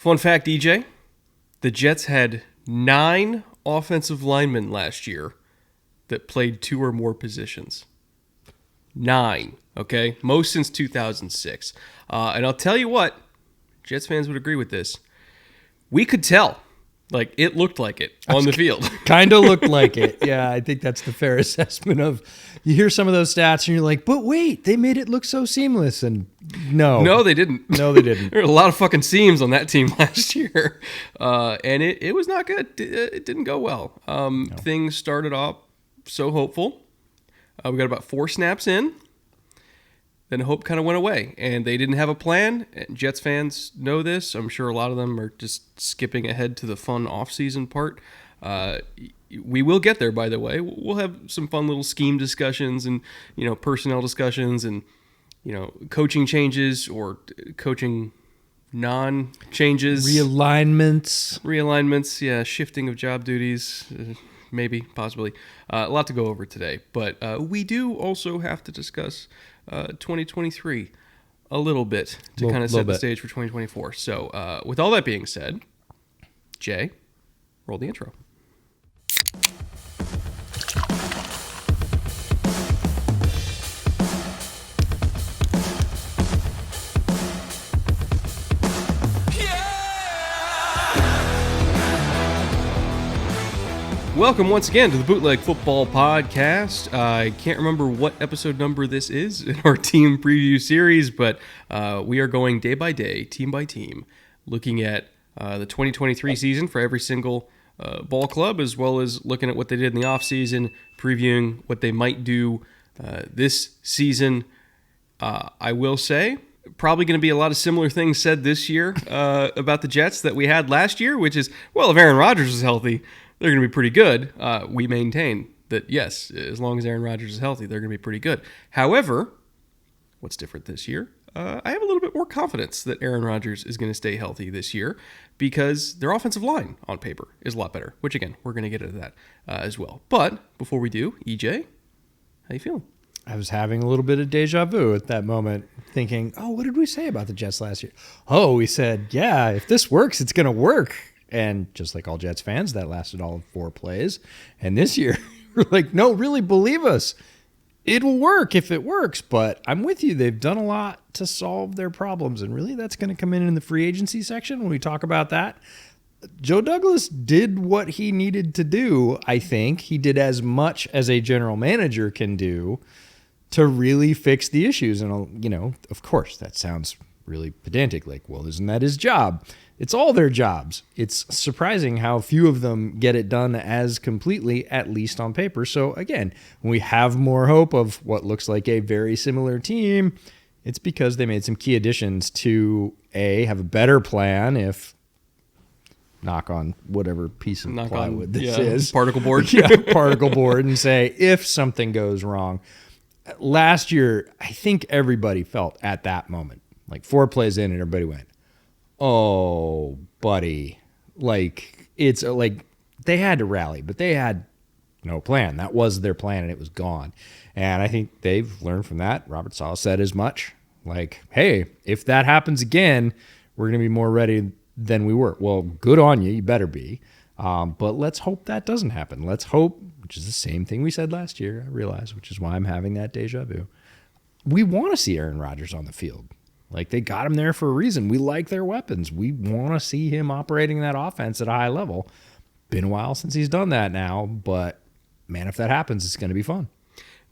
Fun fact, EJ, the Jets had 9 offensive linemen last year that played 2 or more positions. 9, okay? Most since 2006. And I'll tell you what, Jets fans would agree with this. We could tell. Like, it looked like it on the field. Kind of looked like it. Yeah, I think that's the fair assessment of, you hear some of those stats and you're like, but wait, they made it look so seamless. And no, they didn't. No, they didn't. There were a lot of fucking seams on that team last year. And it was not good. It didn't go well. No. Things started off so hopeful. We got about 4 snaps in. Then hope kind of went away, and they didn't have a plan. Jets fans know this. I'm sure a lot of them are just skipping ahead to the fun off-season part. We will get there, by the way. We'll have some fun little scheme discussions and, personnel discussions and, coaching changes or coaching non-changes. Realignments, yeah, shifting of job duties, maybe, possibly. A lot to go over today, but we do also have to discuss 2023 a little bit to kind of set the stage for 2024. So with all that being said, Jay, roll the intro. Welcome once again to the Bootleg Football Podcast. I can't remember what episode number this is in our team preview series, but we are going day by day, team by team, looking at the 2023 season for every single ball club, as well as looking at what they did in the offseason, previewing what they might do this season. I will say, probably going to be a lot of similar things said this year about the Jets that we had last year, which is, well, if Aaron Rodgers is healthy, they're going to be pretty good. We maintain that, yes, as long as Aaron Rodgers is healthy, they're going to be pretty good. However, what's different this year? I have a little bit more confidence that Aaron Rodgers is going to stay healthy this year because their offensive line on paper is a lot better, which, again, we're going to get into that as well. But before we do, EJ, how you feeling? I was having a little bit of deja vu at that moment, thinking, oh, what did we say about the Jets last year? Oh, we said, yeah, if this works, it's going to work. And just like all Jets fans, that lasted all of 4 plays. And this year, we're like, no, really believe us. It'll work if it works. But I'm with you. They've done a lot to solve their problems. And really, that's going to come in the free agency section when we talk about that. Joe Douglas did what he needed to do, I think. He did as much as a general manager can do to really fix the issues. And, of course, that sounds really pedantic. Like, well, isn't that his job? It's all their jobs. It's surprising how few of them get it done as completely, at least on paper. So again, when we have more hope of what looks like a very similar team, it's because they made some key additions to have a better plan if, knock on whatever piece of plywood this is. Particle board. Particle board, and say, if something goes wrong. Last year, I think everybody felt at that moment, like 4 plays in and everybody went, oh, buddy, it's like they had to rally, but they had no plan. That was their plan, and it was gone. And I think they've learned from that. Robert Saleh said as much. Like, hey, if that happens again, we're going to be more ready than we were. Well, good on you. You better be. But let's hope that doesn't happen. Let's hope, which is the same thing we said last year, I realize, which is why I'm having that deja vu. We want to see Aaron Rodgers on the field. Like, they got him there for a reason. We like their weapons. We want to see him operating that offense at a high level. Been a while since he's done that now, but, man, if that happens, it's going to be fun.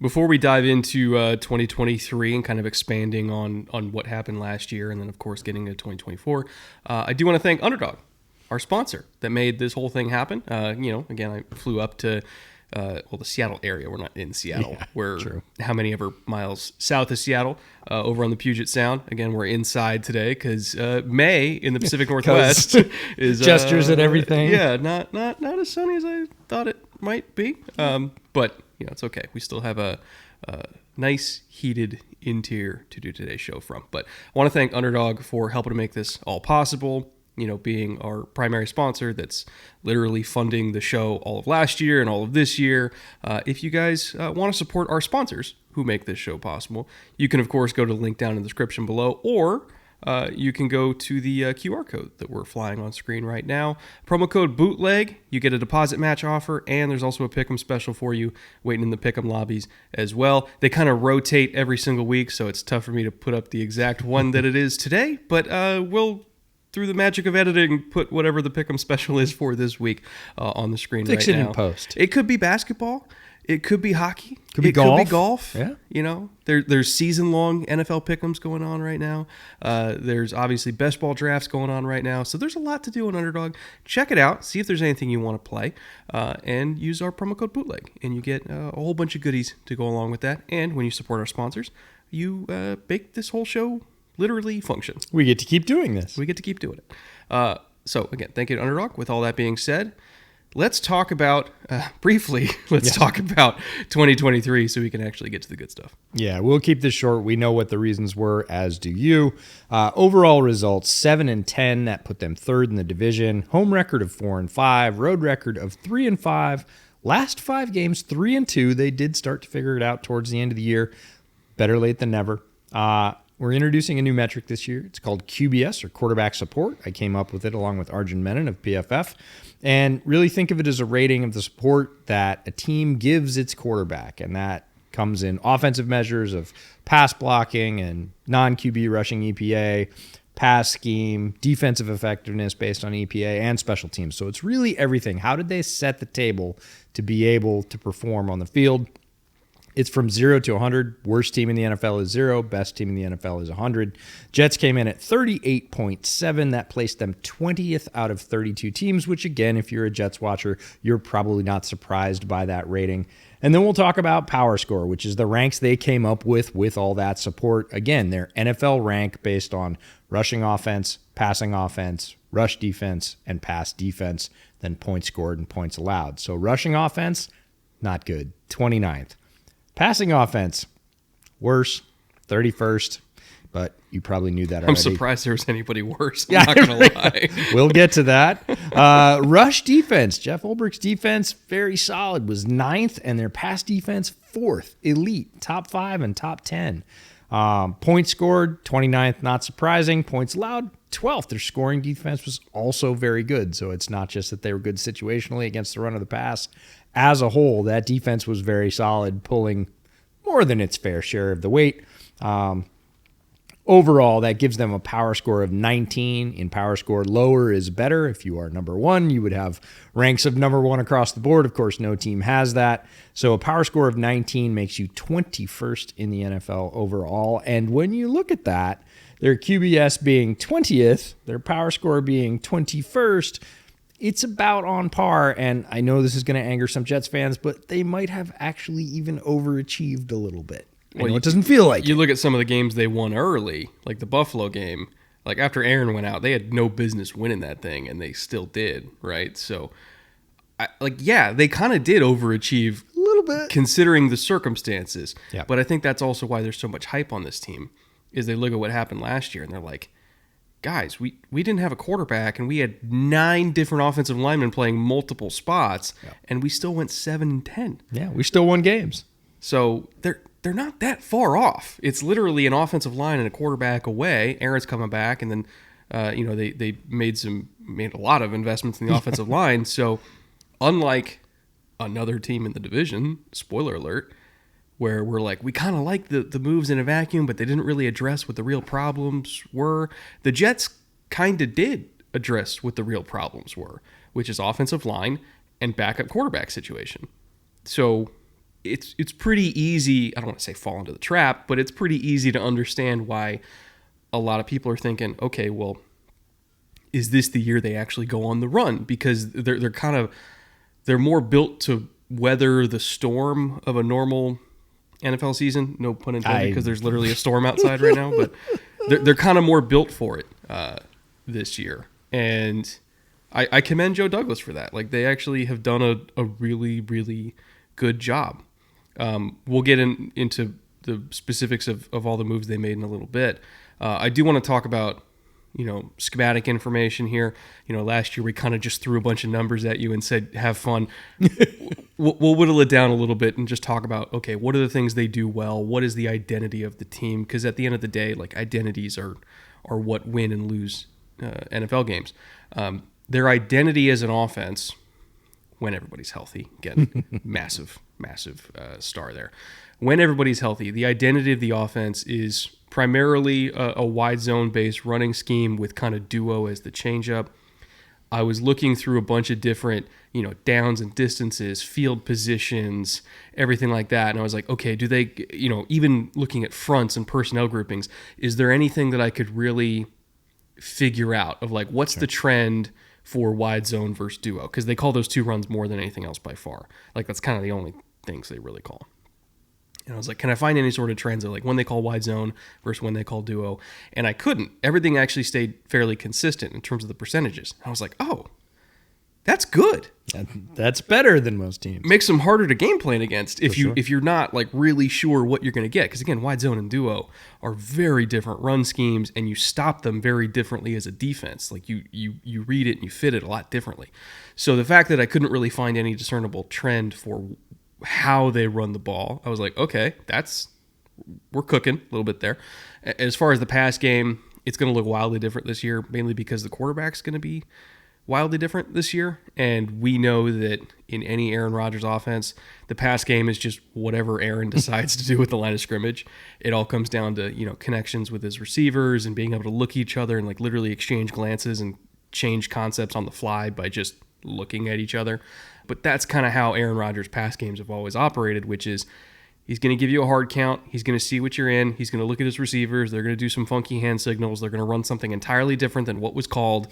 Before we dive into 2023 and kind of expanding on what happened last year and then, of course, getting into 2024, I do want to thank Underdog, our sponsor, that made this whole thing happen. Again, I flew up to the Seattle area. We're not in Seattle. Yeah, we're true. How many ever miles south of Seattle, over on the Puget Sound. Again, we're inside today because May in the Pacific Northwest is gestures at everything. Yeah, not as sunny as I thought it might be. But it's okay. We still have a nice heated interior to do today's show from. But I want to thank Underdog for helping to make this all possible. Being our primary sponsor that's literally funding the show all of last year and all of this year. If you guys want to support our sponsors who make this show possible, you can, of course, go to the link down in the description below or you can go to the QR code that we're flying on screen right now. Promo code BOOTLEG, you get a deposit match offer, and there's also a Pick'em special for you waiting in the Pick'em lobbies as well. They kind of rotate every single week, so it's tough for me to put up the exact one that it is today, but we'll, through the magic of editing, put whatever the Pick'em special is for this week on the screen Fix right it now. in post. It could be basketball. It could be hockey. Could be it golf. Could be golf. Yeah. You know, there's season-long NFL pick'ems going on right now. There's obviously best ball drafts going on right now. So there's a lot to do on Underdog. Check it out. See if there's anything you want to play. And use our promo code BOOTLEG. And you get a whole bunch of goodies to go along with that. And when you support our sponsors, you make this whole show literally function. We get to keep doing this. We get to keep doing it. So, again, thank you to Underdog. With all that being said, let's talk about, briefly, talk about 2023 so we can actually get to the good stuff. Yeah, we'll keep this short. We know what the reasons were, as do you. Overall results, 7-10. That put them third in the division. Home record of 4-5. Road record of 3-5. Last 5 games, 3-2. They did start to figure it out towards the end of the year. Better late than never. We're introducing a new metric this year. It's called QBS, or quarterback support. I came up with it along with Arjun Menon of PFF. And really think of it as a rating of the support that a team gives its quarterback. And that comes in offensive measures of pass blocking and non-QB rushing EPA, pass scheme, defensive effectiveness based on EPA, and special teams. So it's really everything. How did they set the table to be able to perform on the field? It's from 0 to 100. Worst team in the NFL is 0. Best team in the NFL is 100. Jets came in at 38.7. That placed them 20th out of 32 teams, which, again, if you're a Jets watcher, you're probably not surprised by that rating. And then we'll talk about Power Score, which is the ranks they came up with all that support. Again, their NFL rank based on rushing offense, passing offense, rush defense, and pass defense, then points scored and points allowed. So rushing offense, not good, 29th. Passing offense, worse, 31st, but you probably knew that already. I'm surprised there was anybody worse. I'm not going to lie. We'll get to that. Rush defense, Jeff Ulbrich's defense, very solid, was 9th, and their pass defense, 4th, elite, top 5 and top 10. Points scored, 29th, not surprising. Points allowed, 12th. Their scoring defense was also very good, so it's not just that they were good situationally against the run of the pass. As a whole, that defense was very solid, pulling more than its fair share of the weight. Overall, that gives them a power score of 19. In power score, lower is better. If you are number 1, you would have ranks of number 1 across the board. Of course, no team has that. So a power score of 19 makes you 21st in the NFL overall. And when you look at that, their QBS being 20th, their power score being 21st, it's about on par, and I know this is going to anger some Jets fans, but they might have actually even overachieved a little bit. I know it doesn't feel like you look at some of the games they won early, like the Buffalo game. Like after Aaron went out, they had no business winning that thing, and they still did, right? So, they kind of did overachieve a little bit considering the circumstances. Yeah. But I think that's also why there's so much hype on this team, is they look at what happened last year, and they're like, guys, we didn't have a quarterback, and we had 9 different offensive linemen playing multiple spots, and we still went 7-10. Yeah, we still won games. So they're not that far off. It's literally an offensive line and a quarterback away. Aaron's coming back, and then they made a lot of investments in the offensive line. So unlike another team in the division, spoiler alert, where we're like, we kind of like the moves in a vacuum, but they didn't really address what the real problems were. The Jets kind of did address what the real problems were, which is offensive line and backup quarterback situation. So it's pretty easy, I don't want to say fall into the trap, but it's pretty easy to understand why a lot of people are thinking, okay, well, is this the year they actually go on the run? Because they're more built to weather the storm of a normal NFL season, no pun intended, because there's literally a storm outside right now, but they're kind of more built for it this year. And I commend Joe Douglas for that. Like, they actually have done a really, really good job. We'll get into the specifics of all the moves they made in a little bit. I do want to talk about, schematic information here. Last year we kind of just threw a bunch of numbers at you and said, have fun. We'll whittle it down a little bit and just talk about, okay, what are the things they do well? What is the identity of the team? Because at the end of the day, like, identities are are what win and lose NFL games. Their identity as an offense, when everybody's healthy, again, massive star there. When everybody's healthy, the identity of the offense is primarily a wide zone based running scheme with kind of duo as the changeup. I was looking through a bunch of different, downs and distances, field positions, everything like that. And I was like, okay, do they, even looking at fronts and personnel groupings, is there anything that I could really figure out of like, what's the trend for wide zone versus duo? Because they call those two runs more than anything else by far. Like, that's kind of the only things they really call. And I was like, can I find any sort of trends of like when they call wide zone versus when they call duo? And I couldn't. Everything actually stayed fairly consistent in terms of the percentages. I was like, oh, that's good. That's better than most teams. Makes them harder to game plan against if sure. if you're not like really sure what you're going to get. Because again, wide zone and duo are very different run schemes, and you stop them very differently as a defense. Like you read it and you fit it a lot differently. So the fact that I couldn't really find any discernible trend for how they run the ball, I was like, okay, we're cooking a little bit there. As far as the pass game, it's going to look wildly different this year, mainly because the quarterback's going to be wildly different this year. And we know that in any Aaron Rodgers offense, the pass game is just whatever Aaron decides to do with the line of scrimmage. It all comes down to, connections with his receivers and being able to look at each other and like literally exchange glances and change concepts on the fly by just looking at each other. But that's kind of how Aaron Rodgers' pass games have always operated, which is he's going to give you a hard count. He's going to see what you're in. He's going to look at his receivers. They're going to do some funky hand signals. They're going to run something entirely different than what was called,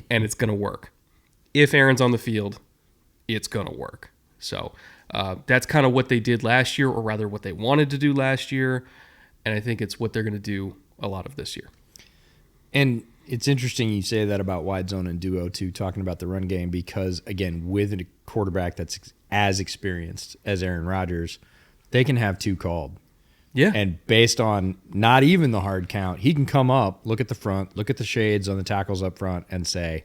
and it's going to work. If Aaron's on the field, it's going to work. So that's kind of what they did last year, or rather what they wanted to do last year, and I think it's what they're going to do a lot of this year. And it's interesting you say that about wide zone and duo too, talking about the run game, because again, with a quarterback that's as experienced as Aaron Rodgers, they can have two called. Yeah. And based on not even the hard count, he can come up, look at the front, look at the shades on the tackles up front and say,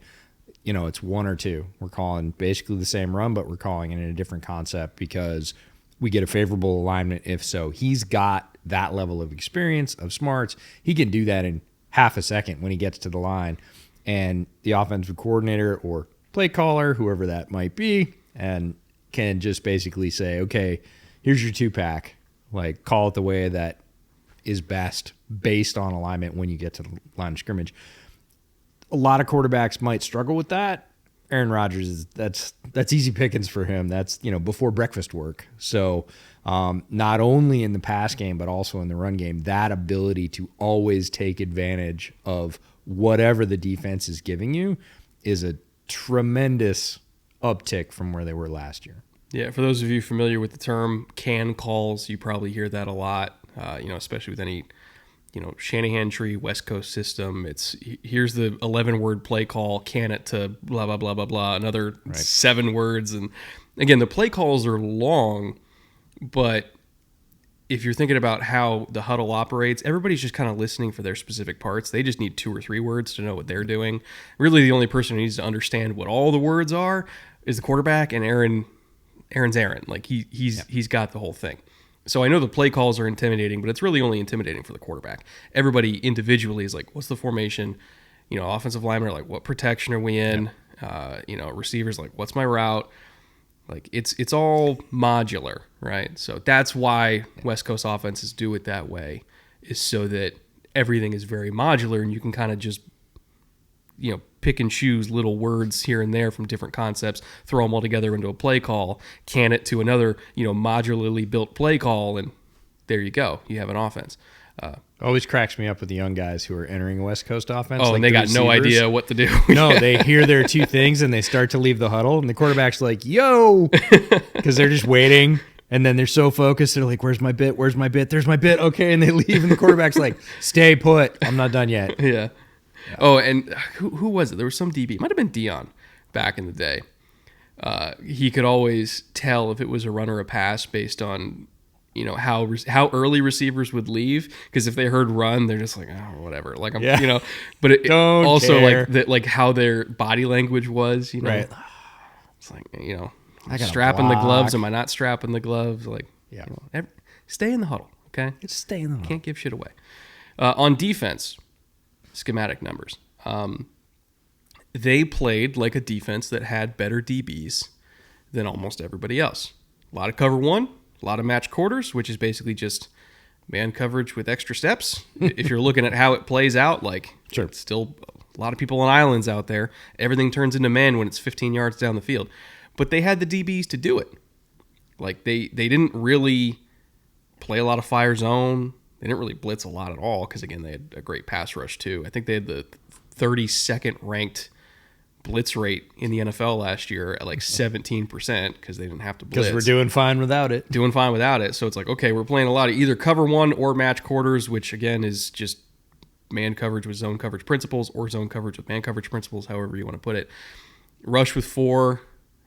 it's one or two. We're calling basically the same run, but we're calling it in a different concept because we get a favorable alignment if so. He's got that level of experience, of smarts. He can do that in half a second when he gets to the line, and the offensive coordinator or play caller, whoever that might be, and can just basically say, okay, here's your two-pack. Like, call it the way that is best based on alignment when you get to the line of scrimmage. A lot of quarterbacks might struggle with that. Aaron Rodgers, that's easy pickings for him. That's, before breakfast work. So not only in the pass game, but also in the run game, that ability to always take advantage of whatever the defense is giving you is a tremendous uptick from where they were last year. Yeah, for those of you familiar with the term can calls, you probably hear that a lot, especially with any, Shanahan tree, West Coast system. It's here's the 11-word play call, can it to blah, blah, blah, blah, blah, another 7 words. And again, the play calls are long, but if you're thinking about how the huddle operates, everybody's just kind of listening for their specific parts. They just need 2 or 3 words to know what they're doing. Really, the only person who needs to understand what all the words are is the quarterback, and Aaron's Aaron. Like he's got the whole thing. So I know the play calls are intimidating, but it's really only intimidating for the quarterback. Everybody individually is like, what's the formation? Offensive linemen are like, what protection are we in? Receivers like, what's my route? Like it's all modular, right? So that's why West Coast offenses do it that way, is so that everything is very modular and you can kind of just pick and choose little words here and there from different concepts, throw them all together into a play call, can it to another, modularly built play call, and there you go. You have an offense. Always cracks me up with the young guys who are entering a West Coast offense. Oh, and they got no idea what to do. No, they hear their 2 things and they start to leave the huddle, and the quarterback's like, yo, because they're just waiting. And then they're so focused, they're like, where's my bit? Where's my bit? There's my bit. Okay. And they leave, and the quarterback's like, stay put. I'm not done yet. Yeah. Oh, and who was it? There was some DB. It might have been Dion back in the day. He could always tell if it was a run or a pass based on, how early receivers would leave. Because if they heard run, they're just like, oh, whatever. Like But it also care. like how their body language was. Right. It's like I gotta strapping the block. gloves. Am I not strapping the gloves? Like Yeah. stay in the huddle. Okay. Just stay in the huddle. Can't give shit away. On defense. schematic numbers. They played like a defense that had better DBs than almost everybody else. A lot of cover one, a lot of match quarters, which is basically just man coverage with extra steps. If you're looking at how it plays out, like Sure. it's still a lot of people on islands out there. Everything turns into man when it's 15 yards down the field. But they had the DBs to do it. Like they didn't really play a lot of fire zone. They didn't really blitz a lot at all because, again, they had a great pass rush too. I think they had the 32nd ranked blitz rate in the NFL last year at like 17% because they didn't have to blitz. Because we're doing fine without it. Doing fine without it. So it's like, okay, we're playing a lot of either cover one or match quarters, which again is just man coverage with zone coverage principles or zone coverage with man coverage principles, however you want to put it. Rush with 4,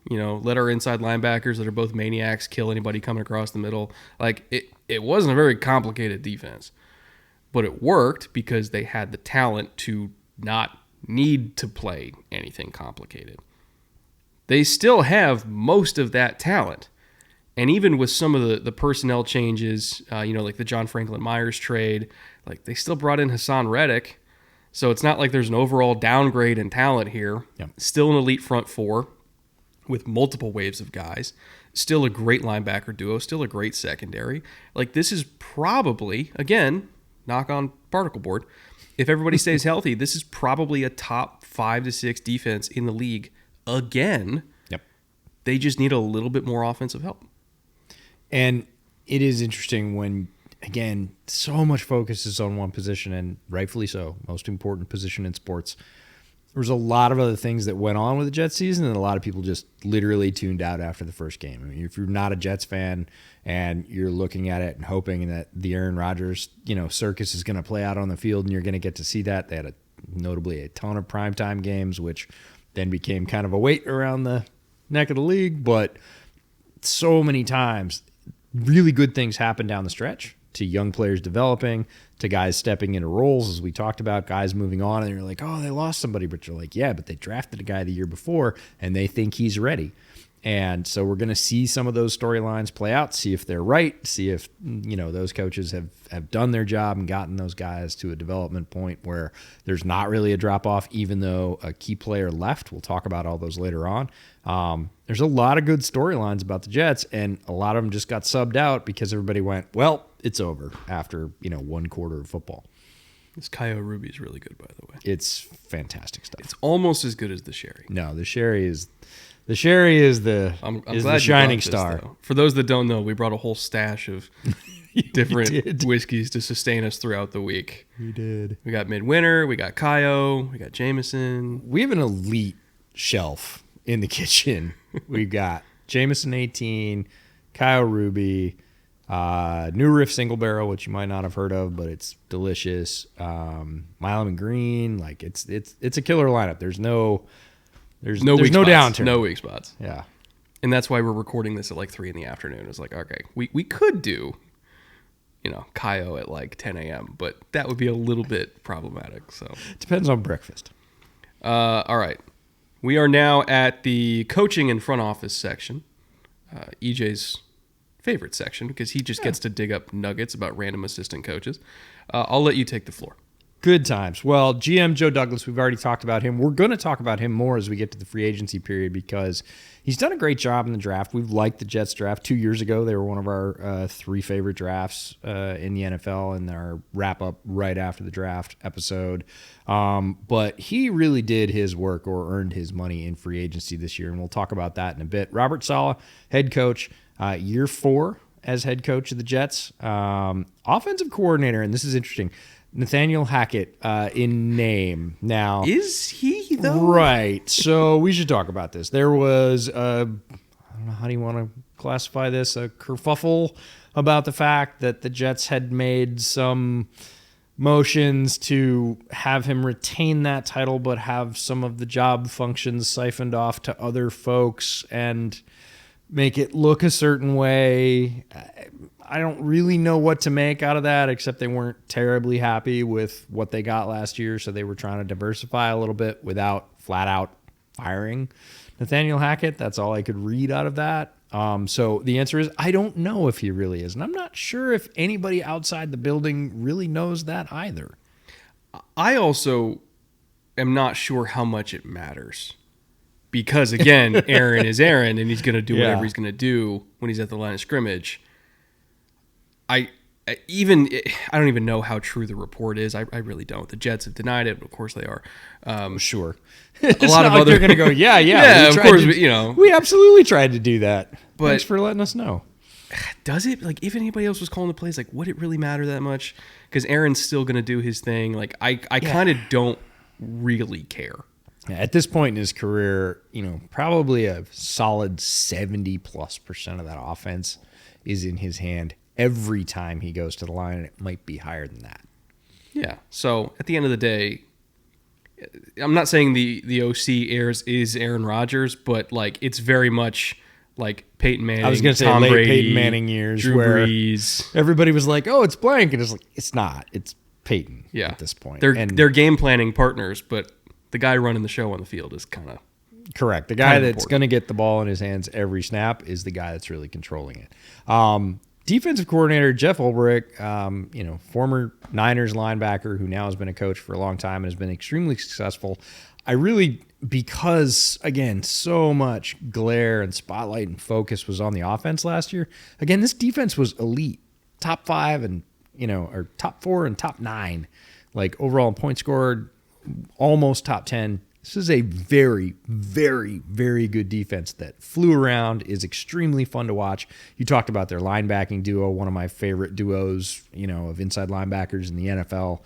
let our inside linebackers that are both maniacs kill anybody coming across the middle. Like it wasn't a very complicated defense, but it worked because they had the talent to not need to play anything complicated. They still have most of that talent. And even with some of the personnel changes, like the John Franklin Myers trade, like they still brought in Hassan Reddick. So it's not like there's an overall downgrade in talent here. Yep. Still an elite front four with multiple waves of guys. Still a great linebacker duo. Still a great secondary. Like this is probably, again, knock on particle board, if everybody stays healthy, this is probably a top 5 to 6 defense in the league again. Yep. They just need a little bit more offensive help. And it is interesting when, again, so much focus is on one position, and rightfully so, most important position in sports. There was a lot of other things that went on with the Jets season, and a lot of people just literally tuned out after the first game. I mean, if you're not a Jets fan and you're looking at it and hoping that the Aaron Rodgers, circus is going to play out on the field and you're going to get to see that, they had notably a ton of primetime games, which then became kind of a weight around the neck of the league. But so many times, really good things happen down the stretch to young players developing, to guys stepping into roles, as we talked about, guys moving on, and you're like, oh, they lost somebody, but you're like, yeah, but they drafted a guy the year before, and they think he's ready. And so we're going to see some of those storylines play out, see if they're right, see if those coaches have done their job and gotten those guys to a development point where there's not really a drop-off, even though a key player left. We'll talk about all those later on. There's a lot of good storylines about the Jets, and a lot of them just got subbed out because everybody went, well, it's over after, one quarter of football. This Kyle Ruby is really good, by the way. It's fantastic stuff. It's almost as good as the Sherry. No, the Sherry is the shining star. Though. For those that don't know, we brought a whole stash of different whiskeys to sustain us throughout the week. We did. We got Midwinter, we got Kaio, we got Jameson. We have an elite shelf in the kitchen. We've got Jameson 18, Kyle Ruby, New Riff Single Barrel, which you might not have heard of, but it's delicious. Milam & Green, like it's a killer lineup. There's no downturn. No weak spots. Yeah. And that's why we're recording this at like 3 p.m. It's like, okay, we could do, Kaio at like 10 a.m., but that would be a little bit problematic. So depends on breakfast. All right. We are now at the coaching and front office section, EJ's favorite section, because he just gets to dig up nuggets about random assistant coaches. I'll let you take the floor. Good times. Well, GM Joe Douglas, we've already talked about him. We're going to talk about him more as we get to the free agency period because he's done a great job in the draft. We've liked the Jets draft 2 years ago. They were one of our 3 favorite drafts in the NFL in our wrap-up right after the draft episode. But he really did his work or earned his money in free agency this year, and we'll talk about that in a bit. Robert Saleh, head coach, year 4 as head coach of the Jets. Offensive coordinator, and this is interesting, Nathaniel Hackett in name. Now, is he though? Right. So we should talk about this. There was I don't know, how do you want to classify this? A kerfuffle about the fact that the Jets had made some motions to have him retain that title, but have some of the job functions siphoned off to other folks and make it look a certain way. I don't really know what to make out of that, except they weren't terribly happy with what they got last year, so they were trying to diversify a little bit without flat out firing Nathaniel Hackett. That's all I could read out of that. So the answer is I don't know if he really is, and I'm not sure if anybody outside the building really knows that either. I also am not sure how much it matters. Because, again, Aaron is Aaron, and he's going to do whatever he's going to do when he's at the line of scrimmage. I don't even know how true the report is. I really don't. The Jets have denied it. Of course they are. Sure. A lot of other... They're going to go, yeah. Yeah, of course, we absolutely tried to do that. But thanks for letting us know. Does it? Like, if anybody else was calling the plays, like, would it really matter that much? Because Aaron's still going to do his thing. Like, I kind of don't really care. At this point in his career, probably a solid 70+% of that offense is in his hand every time he goes to the line, and it might be higher than that. Yeah. So at the end of the day, I'm not saying the OC is Aaron Rodgers, but like it's very much like Peyton Manning. I was going to say Tom late Brady, Peyton Manning years, Drew where Brees. Everybody was like, "Oh, it's blank," and it's like it's not. It's Peyton. Yeah. At this point, they're game planning partners, but the guy running the show on the field is kind of correct. The guy that's going to get the ball in his hands every snap is the guy that's really controlling it. Defensive coordinator Jeff Ulbrich, former Niners linebacker who now has been a coach for a long time and has been extremely successful. Because again, so much glare and spotlight and focus was on the offense last year. Again, this defense was elite, top 5 and or top 4 and top 9, like overall in points scored. Almost top 10. This is a very, very, very good defense that flew around, is extremely fun to watch. You talked about their linebacking duo, one of my favorite duos, of inside linebackers in the NFL.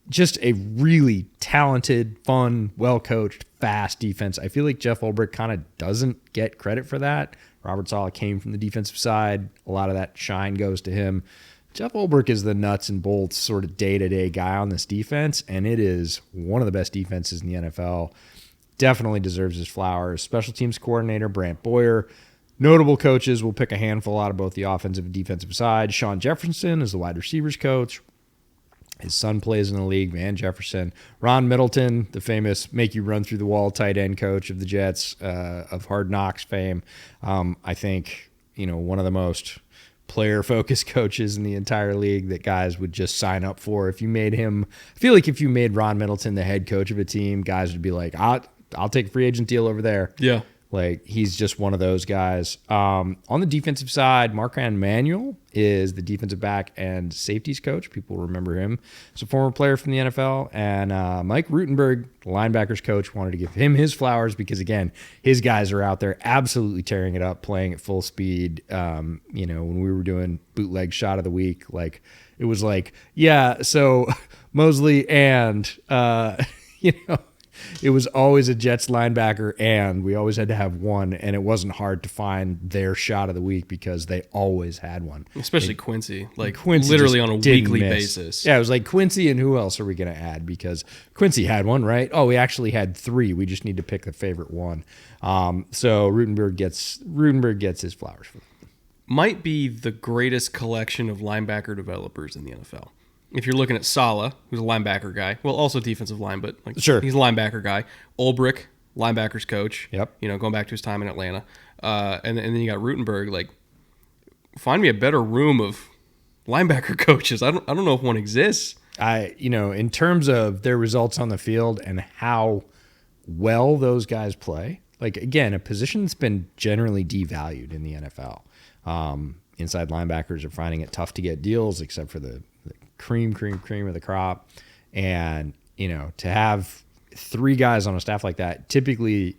Just a really talented, fun, well-coached, fast defense. I feel like Jeff Ulbrich kind of doesn't get credit for that. Robert Saleh came from the defensive side. A lot of that shine goes to him. Jeff Ulbrich is the nuts and bolts sort of day-to-day guy on this defense, and it is one of the best defenses in the NFL. Definitely deserves his flowers. Special teams coordinator Brant Boyer. Notable coaches, we'll pick a handful out of both the offensive and defensive side. Sean Jefferson is the wide receivers coach. His son plays in the league, Van Jefferson. Ron Middleton, the famous make-you-run-through-the-wall tight end coach of the Jets, of Hard Knocks fame. I think, one of the most player-focused coaches in the entire league that guys would just sign up for. If you made him, I feel like if you made Ron Middleton the head coach of a team, guys would be like, I'll take a free agent deal over there. Yeah. Like, he's just one of those guys. On the defensive side, Marquand Manuel is the defensive back and safeties coach. People remember him as a former player from the NFL. And Mike Rutenberg, the linebackers coach, wanted to give him his flowers because, again, his guys are out there absolutely tearing it up, playing at full speed. When we were doing bootleg shot of the week, like, it was like, yeah, so Mosley and, it was always a Jets linebacker, and we always had to have one, and it wasn't hard to find their shot of the week because they always had one. Especially Quincy, Quincy literally on a weekly basis. Yeah, it was like Quincy, and who else are we going to add? Because Quincy had one, right? Oh, we actually had 3. We just need to pick the favorite one. So Rutenberg gets his flowers for that. Might be the greatest collection of linebacker developers in the NFL. If you're looking at Saleh, who's a linebacker guy, well, also defensive line, but sure, he's a linebacker guy. Ulbrich, linebackers coach. Yep. Going back to his time in Atlanta, and then you got Rutenberg. Like, find me a better room of linebacker coaches. I don't know if one exists. In terms of their results on the field and how well those guys play, like, again, a position that's been generally devalued in the NFL. Inside linebackers are finding it tough to get deals, except for the cream of the crop. And, to have 3 guys on a staff like that, typically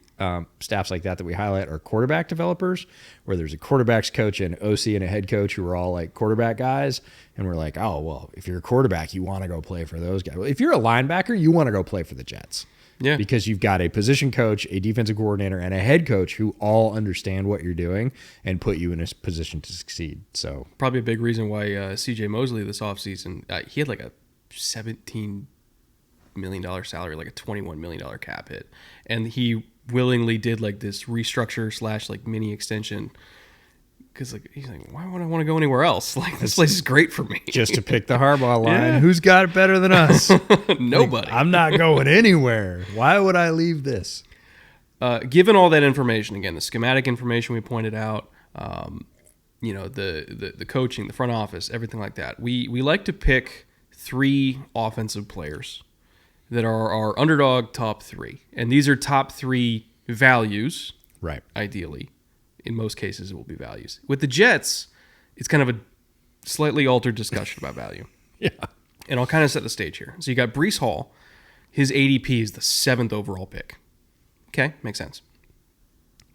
staffs like that we highlight are quarterback developers, where there's a quarterbacks coach and OC and a head coach who are all like quarterback guys. And we're like, oh, well, if you're a quarterback, you want to go play for those guys. Well, if you're a linebacker, you want to go play for the Jets. Yeah. Because you've got a position coach, a defensive coordinator, and a head coach who all understand what you're doing and put you in a position to succeed. So probably a big reason why C.J. Mosley this offseason, he had like a $17 million salary, like a $21 million cap hit. And he willingly did like this restructure / like mini extension. Because he's like, why would I want to go anywhere else? Like, this place is great for me. Just to pick the Harbaugh line. Yeah. Who's got it better than us? Nobody. I'm not going anywhere. Why would I leave this? Given all that information, again, the schematic information we pointed out, the coaching, the front office, everything like that, we like to pick 3 offensive players that are our underdog top 3. And these are top 3 values, Right. ideally. In most cases, it will be values. With the Jets, it's kind of a slightly altered discussion about value. Yeah. And I'll kind of set the stage here. So you got Breece Hall. His ADP is the 7th overall pick. Okay, makes sense.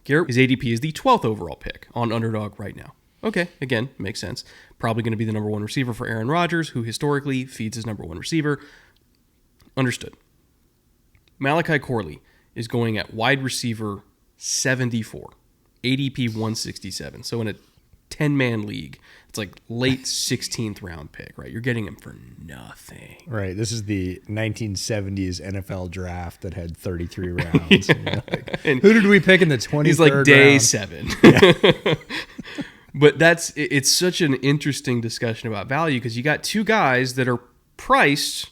Garrett, his ADP is the 12th overall pick on underdog right now. Okay, again, makes sense. Probably going to be the number 1 receiver for Aaron Rodgers, who historically feeds his number 1 receiver. Understood. Malachi Corley is going at wide receiver 74, ADP 167. So in a 10-man league, it's like late 16th round pick, right? You're getting him for nothing. Right. This is the 1970s NFL draft that had 33 rounds. And who did we pick in the 23rd he's like day round? 7. But it's such an interesting discussion about value because you got 2 guys that are priced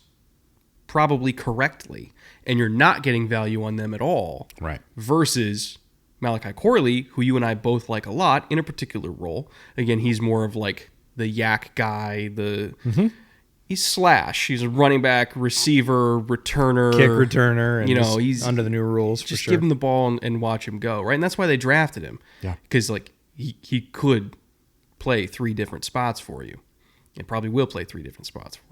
probably correctly, and you're not getting value on them at all. Right. Versus Malachi Corley, who you and I both like a lot in a particular role. Again, he's more of like the yak guy. He's slash. He's a running back, receiver, returner, Kick returner. And he's under the new rules for just sure. give him the ball and watch him go, right? And that's why they drafted him. Yeah. Because like he could play 3 different spots for you, and probably will play 3 different spots for him.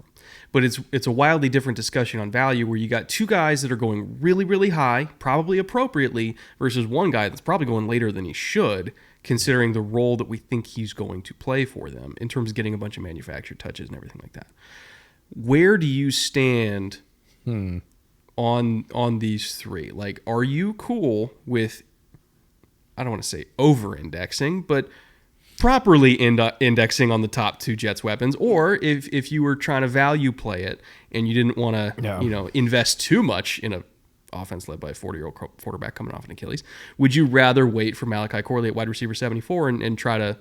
But it's a wildly different discussion on value where you got 2 guys that are going really, really high, probably appropriately, versus 1 guy that's probably going later than he should, considering the role that we think he's going to play for them in terms of getting a bunch of manufactured touches and everything like that. Where do you stand on these 3? Like, are you cool with, I don't want to say over-indexing, but properly indexing on the top 2 Jets weapons, or if you were trying to value play it and you didn't want to invest too much in a offense led by a 40-year-old quarterback coming off an Achilles, would you rather wait for Malachi Corley at wide receiver 74 and try to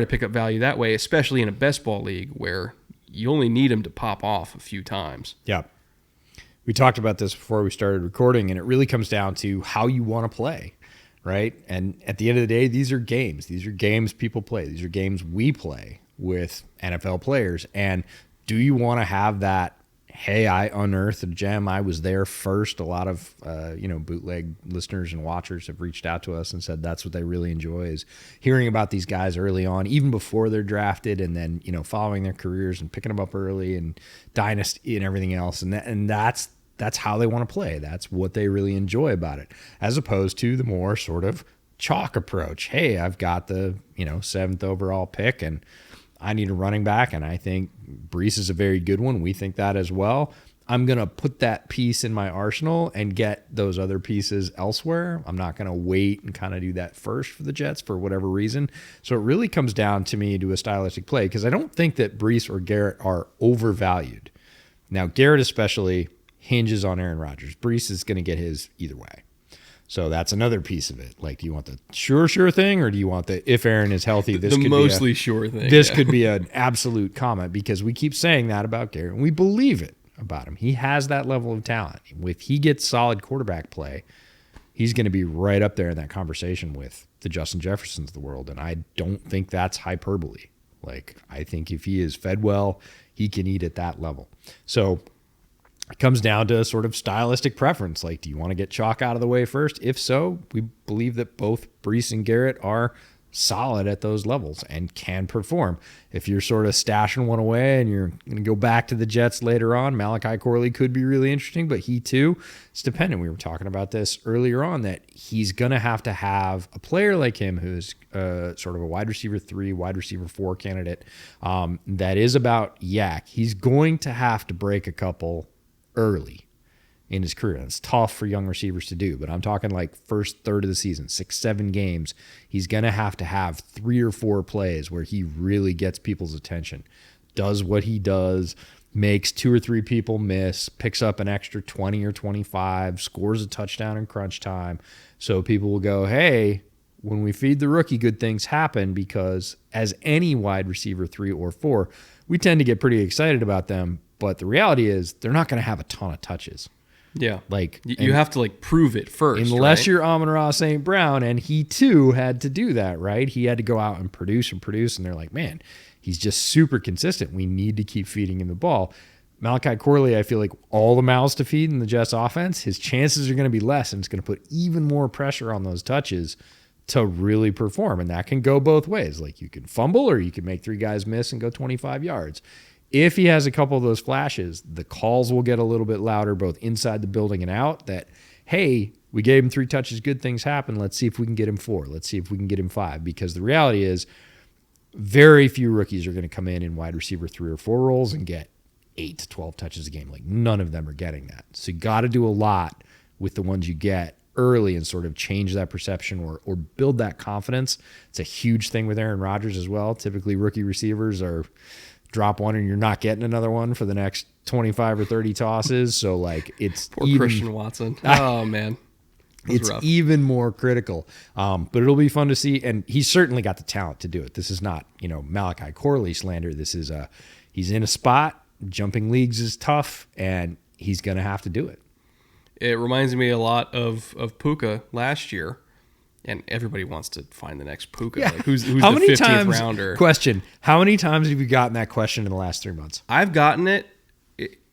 pick up value that way, especially in a best ball league where you only need him to pop off a few times? Yeah. We talked about this before we started recording, and it really comes down to how you want to play. Right. And at the end of the day, these are games. These are games people play. These are games we play with NFL players. And do you want to have that, hey, I unearthed a gem, I was there first? A lot of, bootleg listeners and watchers have reached out to us and said that's what they really enjoy is hearing about these guys early on, even before they're drafted, and then, following their careers and picking them up early and dynasty and everything else. And that's how they want to play. That's what they really enjoy about it, as opposed to the more sort of chalk approach. Hey, I've got the 7th overall pick, and I need a running back, and I think Breece is a very good one. We think that as well. I'm going to put that piece in my arsenal and get those other pieces elsewhere. I'm not going to wait and kind of do that first for the Jets for whatever reason. So it really comes down to me to a stylistic play, because I don't think that Breece or Garrett are overvalued. Now, Garrett especially hinges on Aaron Rodgers. Breece is going to get his either way. So that's another piece of it. Like, do you want the sure thing, or do you want the if Aaron is healthy, this could mostly be sure thing? This could be an absolute comment, because we keep saying that about Garrett, and we believe it about him. He has that level of talent. If he gets solid quarterback play, he's going to be right up there in that conversation with the Justin Jeffersons of the world, and I don't think that's hyperbole. Like, I think if he is fed well, he can eat at that level. So it comes down to sort of stylistic preference. Like, do you want to get chalk out of the way first? If so, we believe that both Breece and Garrett are solid at those levels and can perform. If you're sort of stashing one away and you're going to go back to the Jets later on, Malachi Corley could be really interesting, but he too, it's dependent. We were talking about this earlier on, that he's going to have a player like him who's sort of a wide receiver 3, wide receiver 4 candidate that is about yak. He's going to have to break a couple early in his career. It's tough for young receivers to do, but I'm talking like first third of the season, 6-7 games. He's going to have 3 or 4 plays where he really gets people's attention, does what he does, makes 2 or 3 people miss, picks up an extra 20 or 25, scores a touchdown in crunch time. So people will go, hey, when we feed the rookie, good things happen, because as any wide receiver 3 or 4, we tend to get pretty excited about them. But the reality is they're not going to have a ton of touches. Yeah. Like, you have to like prove it first. Unless right? you're Amon-Ra St. Brown, and he too had to do that, right? He had to go out and produce, and they're like, man, he's just super consistent. We need to keep feeding him the ball. Malachi Corley, I feel like all the mouths to feed in the Jets offense, his chances are going to be less, and it's going to put even more pressure on those touches to really perform. And that can go both ways. Like you can fumble or you can make 3 guys miss and go 25 yards. If he has a couple of those flashes, the calls will get a little bit louder, both inside the building and out, that, hey, we gave him 3 touches, good things happen. Let's see if we can get him 4. Let's see if we can get him 5. Because the reality is very few rookies are going to come in wide receiver 3 or 4 roles and get 8 to 12 touches a game. Like none of them are getting that. So you got to do a lot with the ones you get early and sort of change that perception or build that confidence. It's a huge thing with Aaron Rodgers as well. Typically rookie receivers are drop one and you're not getting another one for the next 25 or 30 tosses. So like it's Poor Christian Watson. Oh man. It's rough. even more critical. But it'll be fun to see. And he's certainly got the talent to do it. This is not, Malachi Corley slander. This is he's in a spot. Jumping leagues is tough, and he's going to have to do it. It reminds me a lot of Puka last year, and everybody wants to find the next Puka. Yeah. Like who's how the many 15th times, rounder? Question, how many times have you gotten that question in the last 3 months? I've gotten it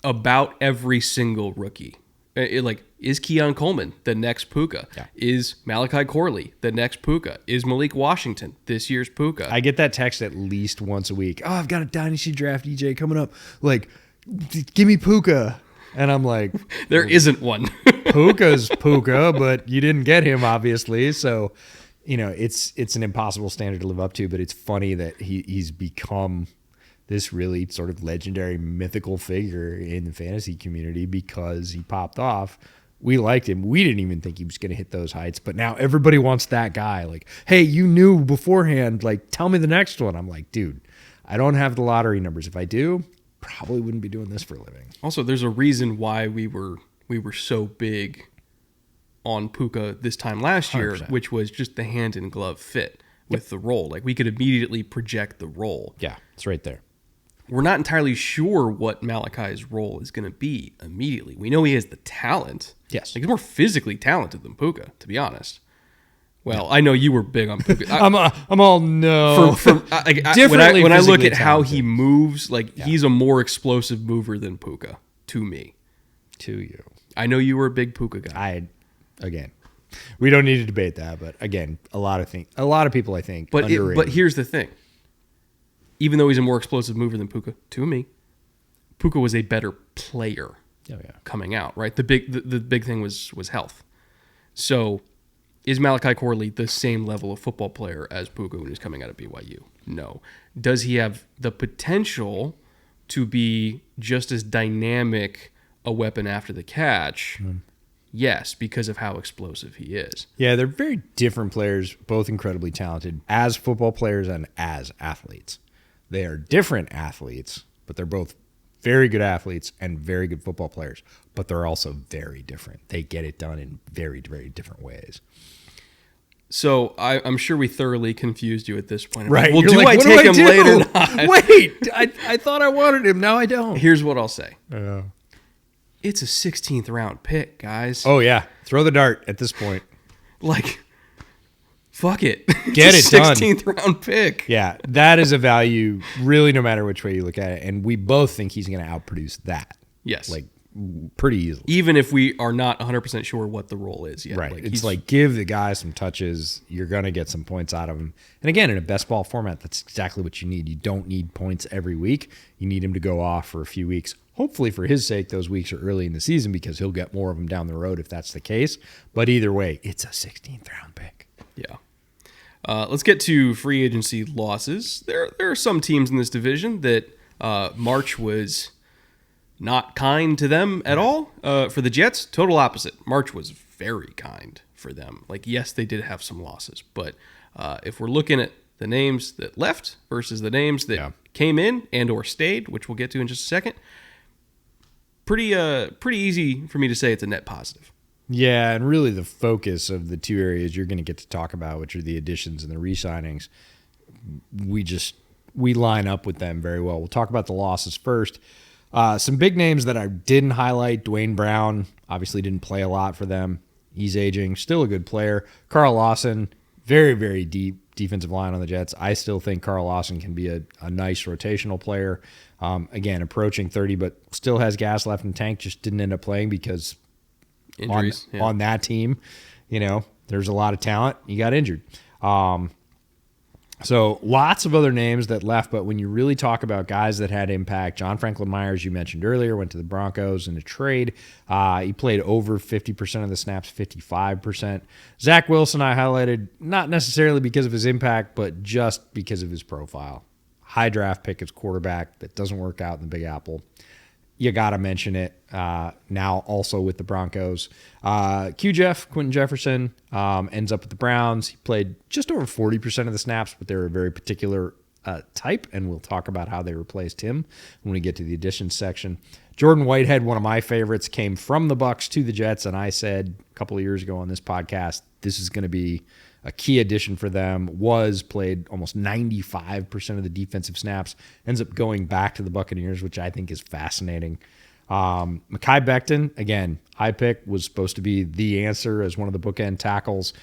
about every single rookie. Is Keon Coleman the next Puka? Yeah. Is Malachi Corley the next Puka? Is Malik Washington this year's Puka? I get that text at least once a week. Oh, I've got a dynasty draft EJ coming up. Like, give me Puka. And I'm like, there isn't one. Puka's Puka, but you didn't get him, obviously. So, it's an impossible standard to live up to, but it's funny that he's become this really sort of legendary mythical figure in the fantasy community because he popped off. We liked him. We didn't even think he was going to hit those heights, but now everybody wants that guy. Like, hey, you knew beforehand, like, tell me the next one. I'm like, dude, I don't have the lottery numbers. If I do, probably wouldn't be doing this for a living. Also, there's a reason why we were so big on Puka this time last year, 100%. which was just the hand in glove fit with the role. Like we could immediately project the role. Yeah, it's right there. We're not entirely sure what Malachi's role is going to be immediately. We know he has the talent. Yes. Like he's more physically talented than Puka, to be honest. Well, I know you were big on Puka. I'm all no. When I look at how he talented. moves, like he's a more explosive mover than Puka to me. To you. I know you were a big Puka guy. Again, we don't need to debate that, but again, a lot of people I think But underrated. here's the thing. Even though he's a more explosive mover than Puka, to me, Puka was a better player coming out, right? The big thing was health. So is Malachi Corley the same level of football player as Puka when he's coming out of BYU? No. Does he have the potential to be just as dynamic a weapon after the catch? Yes, because of how explosive he is. Yeah, they're very different players, both incredibly talented as football players and as athletes. They are different athletes, but they're both very good athletes and very good football players, but they're also very different. They get it done in very, very different ways. So I'm sure we thoroughly confused you at this point. Right. Well, You're do like, I what take him do? later or not? Wait, I thought I wanted him. Now I don't. Here's what I'll say. It's a 16th round pick, guys. Oh, yeah. Throw the dart at this point. Like, fuck it. Get It's it a done. 16th round pick. Yeah, that is a value, really, no matter which way you look at it. And we both think he's going to outproduce that. Yes. Like, pretty easily. Even if we are not 100% sure what the role is yet. Right. Like, It's like, give the guy some touches. You're going to get some points out of him. And again, in a best ball format, that's exactly what you need. You don't need points every week. You need him to go off for a few weeks. Hopefully, for his sake, those weeks are early in the season because he'll get more of them down the road if that's the case. But either way, it's a 16th round pick. Yeah. Let's get to free agency losses. There are some teams in this division that March was not kind to them at all. For the Jets, total opposite. March was very kind for them. Like, yes, they did have some losses, but if we're looking at the names that left versus the names that came in and or stayed, which we'll get to in just a second, pretty easy for me to say it's a net positive. Yeah, and really the focus of the two areas you're going to get to talk about, which are the additions and the re-signings, we line up with them very well. We'll talk about the losses first. Some big names that I didn't highlight. Dwayne Brown obviously didn't play a lot for them. He's aging, still a good player. Carl Lawson, very, very deep defensive line on the Jets. I still think Carl Lawson can be a nice rotational player. Again, approaching 30, but still has gas left in the tank. Just didn't end up playing because Injuries on that team, there's a lot of talent. You got injured. So lots of other names that left, but when you really talk about guys that had impact, John Franklin Myers, you mentioned earlier, went to the Broncos in a trade. He played over 50% of the snaps, 55%. Zach Wilson I highlighted, not necessarily because of his impact, but just because of his profile. High draft pick as quarterback that doesn't work out in the Big Apple. You got to mention it now also with the Broncos. Quinton Jefferson, ends up with the Browns. He played just over 40% of the snaps, but they're a very particular type, and we'll talk about how they replaced him when we get to the additions section. Jordan Whitehead, one of my favorites, came from the Bucs to the Jets, and I said a couple of years ago on this podcast, this is going to be a key addition for them. Played almost 95% of the defensive snaps, ends up going back to the Buccaneers, which I think is fascinating. Mekhi Becton, again, high pick, was supposed to be the answer as one of the bookend tackles.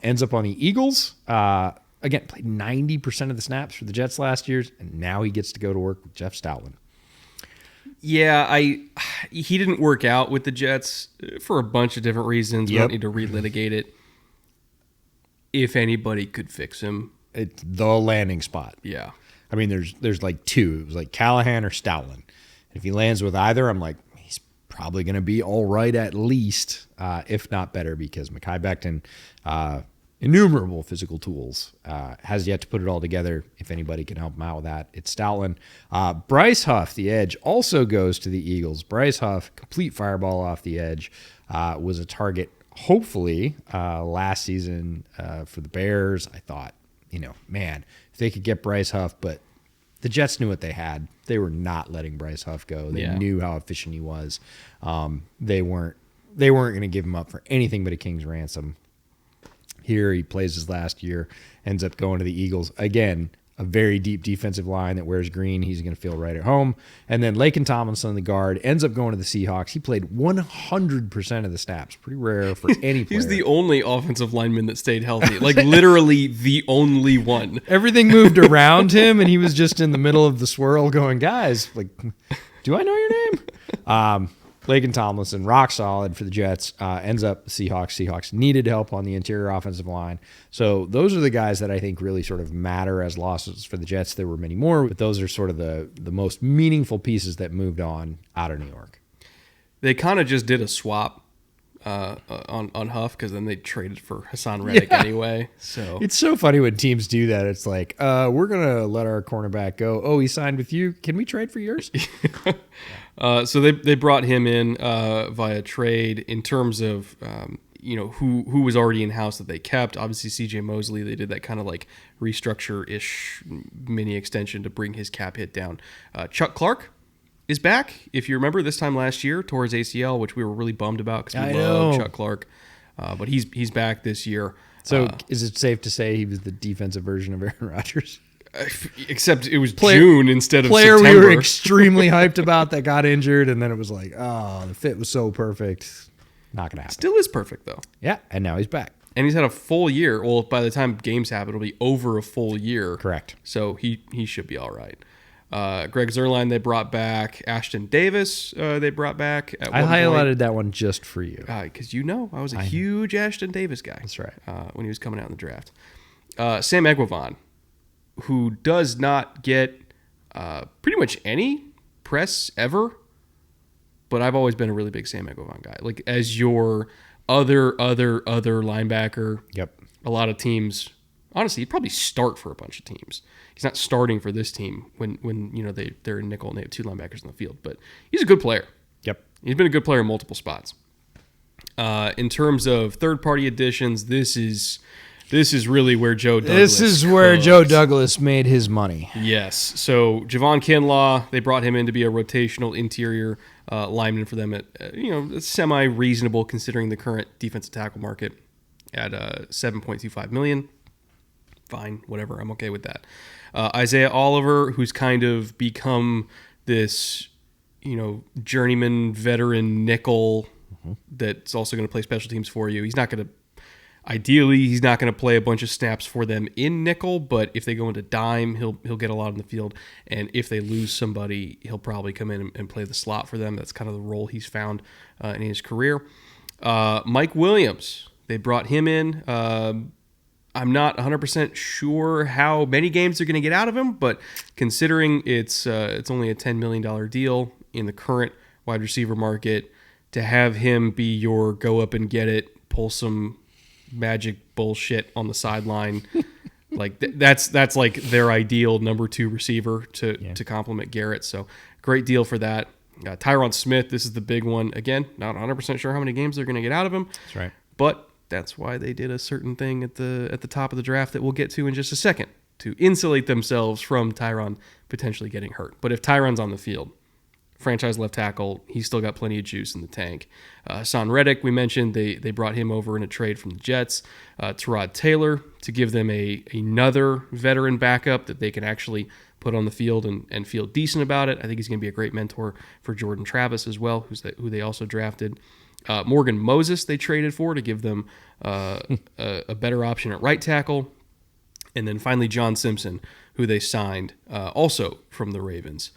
Ends up on the Eagles. Again, played 90% of the snaps for the Jets last year, and now he gets to go to work with Jeff Stoutland. Yeah, he didn't work out with the Jets for a bunch of different reasons. We don't need to relitigate it. If anybody could fix him, it's the landing spot. Yeah. I mean, there's like two. It was like Callahan or Stoutland. If he lands with either, I'm like, he's probably going to be all right at least, if not better, because Mekhi Becton, innumerable physical tools, has yet to put it all together. If anybody can help him out with that, it's Stoutland. Bryce Huff, the edge, also goes to the Eagles. Bryce Huff, complete fireball off the edge, was a target hopefully last season for the Bears. I thought, man, if they could get Bryce Huff, but the Jets knew what they had. They were not letting Bryce Huff go. They knew how efficient he was. They weren't going to give him up for anything but a king's ransom. Here he plays his last year, ends up going to the Eagles. Again, a very deep defensive line that wears green. He's going to feel right at home. And then Laken Tomlinson, the guard, ends up going to the Seahawks. He played 100% of the snaps. Pretty rare for any player. He's the only offensive lineman that stayed healthy. Like, literally the only one. Everything moved around him, and he was just in the middle of the swirl going, guys, like, do I know your name? Laken Tomlinson, rock solid for the Jets, ends up the Seahawks. Seahawks needed help on the interior offensive line. So those are the guys that I think really sort of matter as losses for the Jets. There were many more, but those are sort of the most meaningful pieces that moved on out of New York. They kind of just did a swap on Huff because then they traded for Hassan Reddick anyway. So it's so funny when teams do that. It's like, we're going to let our cornerback go. Oh, he signed with you. Can we trade for yours? So they brought him in via trade. In terms of who was already in house that they kept. Obviously, C.J. Mosley. They did that kind of like restructure-ish mini extension to bring his cap hit down. Chuck Clark is back. If you remember, this time last year tore his ACL, which we were really bummed about because we love Chuck Clark. But he's back this year. So is it safe to say he was the defensive version of Aaron Rodgers? Except it was June instead of September. We were extremely hyped about that got injured, and then it was like, oh, the fit was so perfect. Not going to happen. Still is perfect, though. Yeah, and now he's back. And he's had a full year. Well, by the time games happen, it'll be over a full year. Correct. So he should be all right. Greg Zuerlein they brought back. Ashton Davis they brought back. I highlighted that one just for you. Because I was a huge Ashton Davis guy. That's right. When he was coming out in the draft. Sam Eguavoen, who does not get pretty much any press ever, but I've always been a really big Sam Eguavoen guy. Like, as your other linebacker. Yep. A lot of teams, honestly, he'd probably start for a bunch of teams. He's not starting for this team when they're in nickel and they have two linebackers in the field, but he's a good player. Yep. He's been a good player in multiple spots. In terms of third-party additions, this is really where Joe Douglas Joe Douglas made his money. Yes. So Javon Kinlaw, they brought him in to be a rotational interior lineman for them at semi-reasonable considering the current defensive tackle market at $7.25 million. Fine, whatever. I'm okay with that. Isaiah Oliver, who's kind of become this, journeyman veteran nickel that's also going to play special teams for you. He's not going to. Ideally, he's not going to play a bunch of snaps for them in nickel, but if they go into dime, he'll get a lot in the field. And if they lose somebody, he'll probably come in and play the slot for them. That's kind of the role he's found in his career. Mike Williams, they brought him in. I'm not 100% sure how many games they're going to get out of him, but considering it's only a $10 million deal in the current wide receiver market, to have him be your go up and get it, pull some magic bullshit on the sideline, like that's like their ideal number 2 receiver to complement Garrett. So great deal for that. Tyron Smith, this is the big one. Again, not 100% sure how many games they're going to get out of him. That's right. But that's why they did a certain thing at the top of the draft that we'll get to in just a second, to insulate themselves from Tyron potentially getting hurt. But if Tyron's on the field, franchise left tackle, he's still got plenty of juice in the tank. Hassan Reddick, we mentioned, they brought him over in a trade from the Jets. Tyrod Taylor, to give them another veteran backup that they can actually put on the field and feel decent about it. I think he's going to be a great mentor for Jordan Travis as well, who they also drafted. Morgan Moses they traded for to give them a better option at right tackle. And then finally John Simpson, who they signed also from the Ravens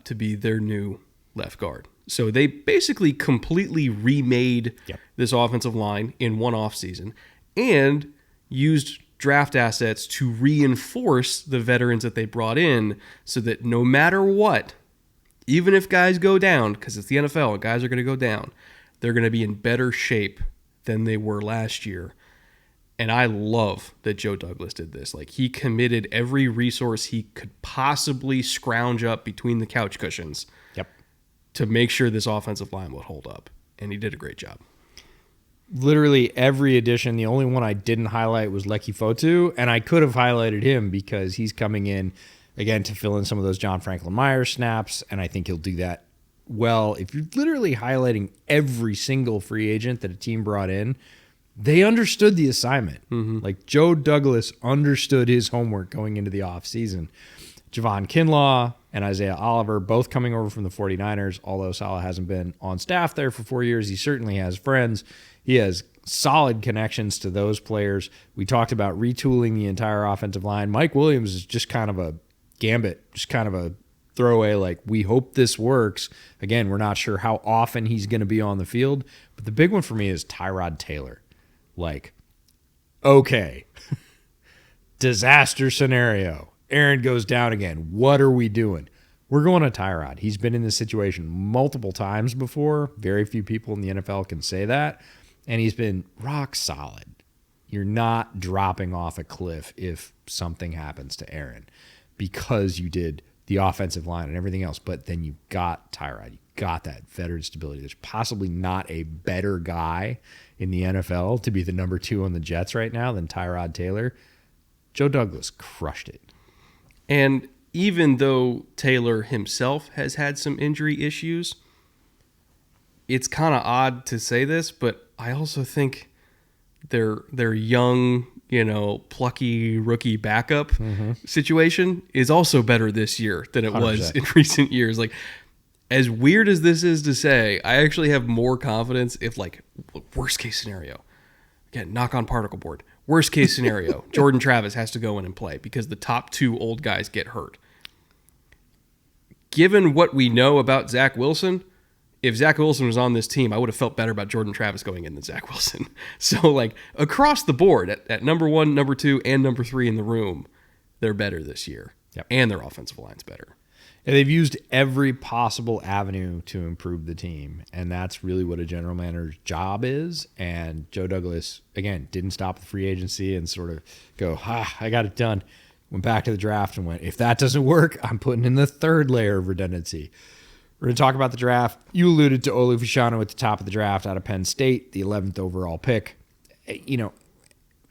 to be their new left guard. So they basically completely remade this offensive line in one offseason and used draft assets to reinforce the veterans that they brought in, so that no matter what, even if guys go down, because it's the NFL and guys are going to go down, they're going to be in better shape than they were last year. And I love that Joe Douglas did this. Like, he committed every resource he could possibly scrounge up between the couch cushions to make sure this offensive line would hold up. And he did a great job. Literally every addition. The only one I didn't highlight was Lecky Fotu, and I could have highlighted him because he's coming in, again, to fill in some of those John Franklin Myers snaps, and I think he'll do that well. If you're literally highlighting every single free agent that a team brought in, they understood the assignment. Like, Joe Douglas understood his homework going into the offseason. Javon Kinlaw and Isaiah Oliver, both coming over from the 49ers. Although Saleh hasn't been on staff there for 4 years, he certainly has friends. He has solid connections to those players. We talked about retooling the entire offensive line. Mike Williams is just kind of a gambit, just kind of a throwaway, like, we hope this works. Again, we're not sure how often he's going to be on the field. But the big one for me is Tyrod Taylor. Like, okay, disaster scenario. Aaron goes down again. What are we doing? We're going to Tyrod. He's been in this situation multiple times before. Very few people in the NFL can say that. And he's been rock solid. You're not dropping off a cliff if something happens to Aaron, because you did the offensive line and everything else. But then you got Tyrod. You got that veteran stability. There's possibly not a better guy in the NFL to be the number 2 on the Jets right now than Tyrod Taylor. Joe Douglas crushed it. And even though Taylor himself has had some injury issues, it's kind of odd to say this, but I also think their young, plucky rookie backup situation is also better this year than it 100%. Was in recent years. Like, as weird as this is to say, I actually have more confidence if, like, worst case scenario, again, knock on particle board, worst case scenario, Jordan Travis has to go in and play because the top 2 old guys get hurt. Given what we know about Zach Wilson, if Zach Wilson was on this team, I would have felt better about Jordan Travis going in than Zach Wilson. So, like, across the board, at number 1, number 2, and number 3 in the room, they're better this year. And their offensive line's better. And they've used every possible avenue to improve the team, and that's really what a general manager's job is. And Joe Douglas, again, didn't stop the free agency and sort of go, I got it done. Went back to the draft and went, if that doesn't work, I'm putting in the 3rd layer of redundancy. We're going to talk about the draft. You alluded to Olu Fashanu at the top of the draft out of Penn State, the 11th overall pick.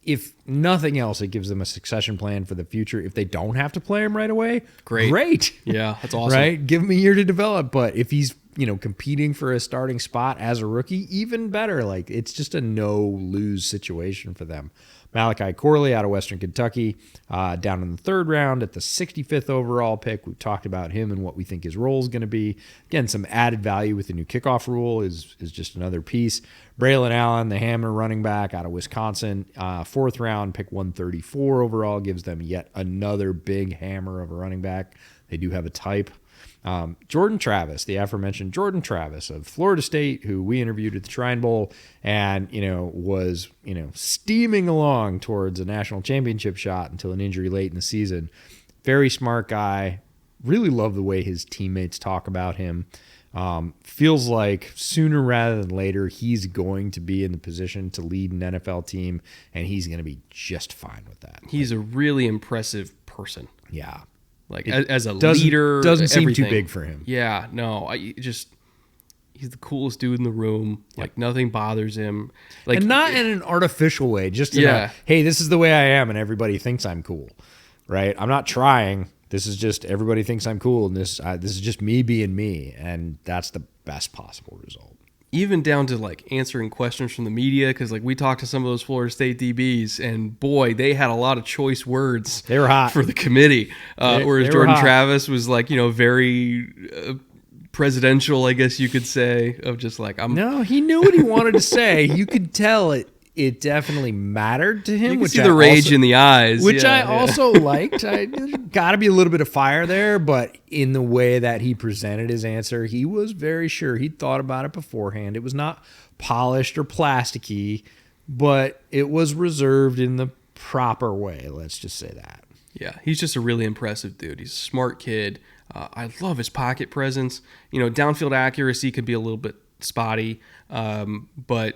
If nothing else, it gives them a succession plan for the future. If they don't have to play him right away, great. Yeah, that's awesome. Right? Give him a year to develop. But if he's competing for a starting spot as a rookie, even better. Like, it's just a no-lose situation for them. Malachi Corley out of Western Kentucky, down in the 3rd round at the 65th overall pick. We've talked about him and what we think his role is going to be. Again, some added value with the new kickoff rule is just another piece. Braylon Allen, the Hammer running back out of Wisconsin, 4th round, pick 134 overall, gives them yet another big hammer of a running back. They do have a type. Jordan Travis, the aforementioned Jordan Travis of Florida State, who we interviewed at the Shrine Bowl and, was, steaming along towards a national championship shot until an injury late in the season. Very smart guy. Really love the way his teammates talk about him. Feels like sooner rather than later, he's going to be in the position to lead an NFL team, and he's going to be just fine with that. He's a really impressive person. Yeah. Like, as a leader, doesn't seem everything. too big for him. Yeah, no, he's the coolest dude in the room. Like, nothing bothers him. Like, and not in an artificial way, just in a, hey, this is the way I am, and everybody thinks I'm cool, right? I'm not trying. This is just everybody thinks I'm cool, and this is just me being me, and that's the best possible result. Even down to like answering questions from the media, because like we talked to some of those Florida State DBs, and boy, they had a lot of choice words. They were hot for the committee. Whereas they Jordan Travis was like, very presidential, I guess you could say, of just like No, he knew what he wanted to say. You could tell it definitely mattered to him. You can see the rage in the eyes, which I also liked. I got to be a little bit of fire there, but in the way that he presented his answer, he was very sure he'd thought about it beforehand. It was not polished or plasticky, but it was reserved in the proper way. Let's just say that. Yeah, he's just a really impressive dude. He's a smart kid. I love his pocket presence. Downfield accuracy could be a little bit spotty, but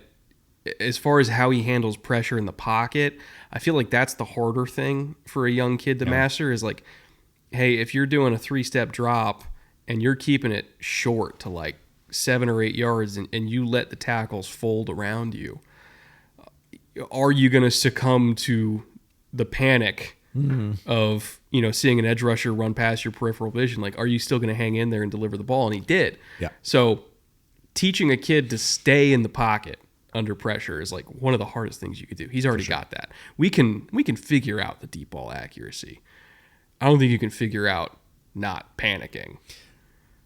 as far as how he handles pressure in the pocket, I feel like that's the harder thing for a young kid to master is like, hey, if you're doing a 3-step drop and you're keeping it short to like 7 or 8 yards and you let the tackles fold around you, are you going to succumb to the panic of, seeing an edge rusher run past your peripheral vision? Like, are you still going to hang in there and deliver the ball? And he did. Yeah. So teaching a kid to stay in the pocket under pressure is like one of the hardest things you could do. He's already got that. We can figure out the deep ball accuracy. I don't think you can figure out not panicking.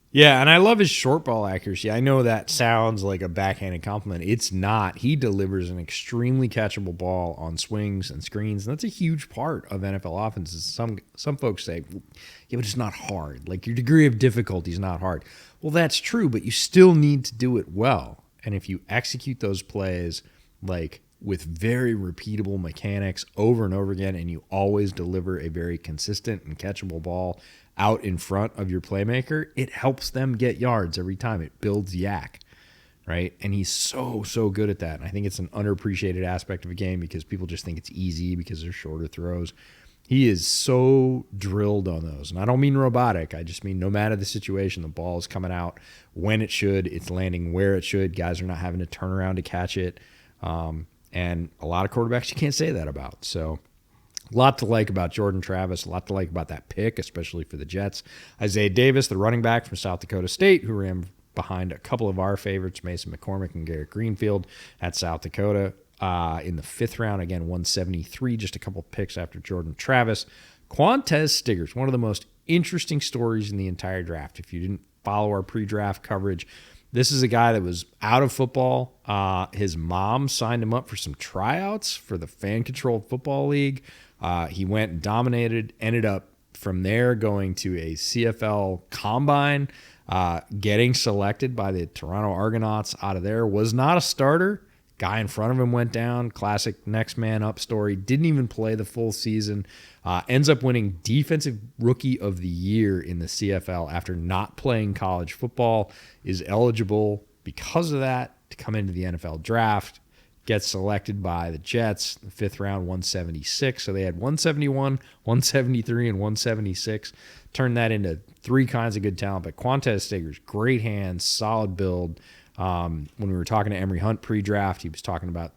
Yeah, and I love his short ball accuracy. I know that sounds like a backhanded compliment. It's not. He delivers an extremely catchable ball on swings and screens, and that's a huge part of NFL offenses. Some folks say, yeah, but it's not hard. Like, your degree of difficulty is not hard. Well, that's true, but you still need to do it well. And if you execute those plays like with very repeatable mechanics over and over again, and you always deliver a very consistent and catchable ball out in front of your playmaker, it helps them get yards every time. It builds yak, right? And he's so good at that. And I think it's an underappreciated aspect of a game because people just think it's easy because they're shorter throws. He is so drilled on those. And I don't mean robotic. I just mean no matter the situation, the ball is coming out when it should. It's landing where it should. Guys are not having to turn around to catch it. And a lot of quarterbacks you can't say that about. So a lot to like about Jordan Travis, a lot to like about that pick, especially for the Jets. Isaiah Davis, the running back from South Dakota State, who ran behind a couple of our favorites, Mason McCormick and Garrett Greenfield at South Dakota. In the 5th round, again, 173, just a couple picks after Jordan Travis. Quantez Stiggers, one of the most interesting stories in the entire draft. If you didn't follow our pre-draft coverage, this is a guy that was out of football. His mom signed him up for some tryouts for the fan-controlled football league. He went and dominated, ended up from there going to a CFL combine, getting selected by the Toronto Argonauts out of there. Was not a starter. Guy in front of him went down. Classic next man up story. Didn't even play the full season. Ends up winning Defensive Rookie of the Year in the CFL after not playing college football. Is eligible because of that to come into the NFL draft. Gets selected by the Jets, the 5th round, 176. So they had 171, 173, and 176. Turned that into 3 kinds of good talent. But Quantez Stiggers, great hands, solid build. When we were talking to Emory Hunt pre-draft, he was talking about,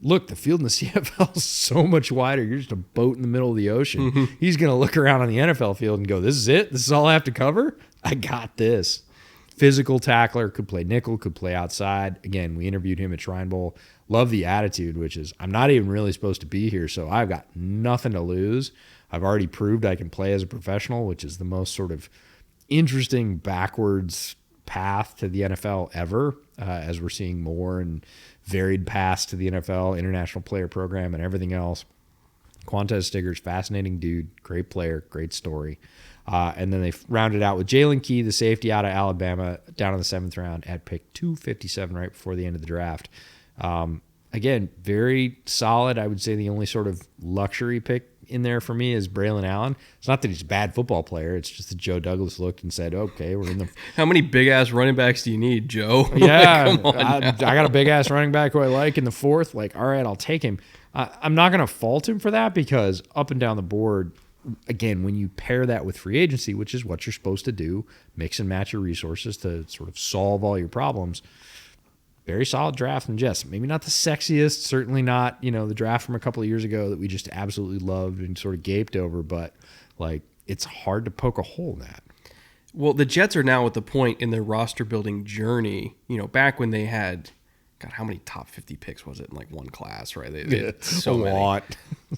look, the field in the CFL is so much wider. You're just a boat in the middle of the ocean. Mm-hmm. He's going to look around on the NFL field and go, this is it? This is all I have to cover? I got this. physical tackler, could play nickel, could play outside. Again, we interviewed him at Shrine Bowl. Love the attitude, which is, I'm not even really supposed to be here, so I've got nothing to lose. I've already proved I can play as a professional, which is the most sort of interesting backwards path to the NFL ever, as we're seeing more and varied paths to the NFL, international player program, and everything else. Quantez Stiggers, fascinating dude, great player, great story. And then they rounded out with Jalen Key, the safety out of Alabama, down in the 7th round at pick 257 right before the end of the draft. Again, very solid. I would say the only sort of luxury pick in there for me is Braylon Allen. It's not that he's a bad football player. It's just that Joe Douglas looked and said, okay, we're in the... How many big-ass running backs do you need, Joe? Yeah, Come on I got a big-ass running back who I like in the 4th. Like, all right, I'll take him. I'm not going to fault him for that because up and down the board, again, when you pair that with free agency, which is what you're supposed to do, mix and match your resources to sort of solve all your problems, very solid draft from Jets. Maybe not the sexiest, certainly not, the draft from a couple of years ago that we just absolutely loved and sort of gaped over, but like it's hard to poke a hole in that. Well, the Jets are now at the point in their roster building journey, back when they had, God, how many top 50 picks was it in like one class, right? They had so many. Lot.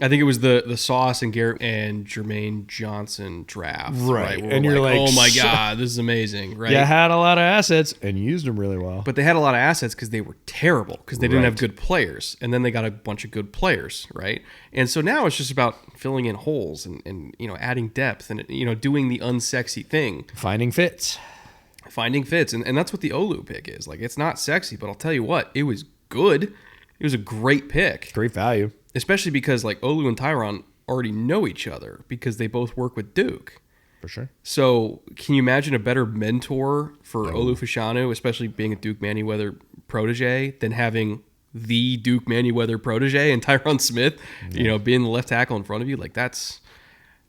I think it was the Sauce and Garrett and Jermaine Johnson draft, right? And you're like, oh my God, this is amazing, right? You had a lot of assets and used them really well. But they had a lot of assets because they were terrible because they didn't Right. have good players. And then they got a bunch of good players, right? And so now it's just about filling in holes and adding depth and, doing the unsexy thing. Finding fits. Finding fits. And that's what the Olu pick is. Like, it's not sexy, but I'll tell you what, it was good. It was a great pick. Great value. Especially because, like, Olu and Tyron already know each other because they both work with Duke. For sure. So can you imagine a better mentor for Olu Fashanu, especially being a Duke Manyweather protege, than having the Duke Manyweather protege and Tyron Smith, being the left tackle in front of you? Like, that's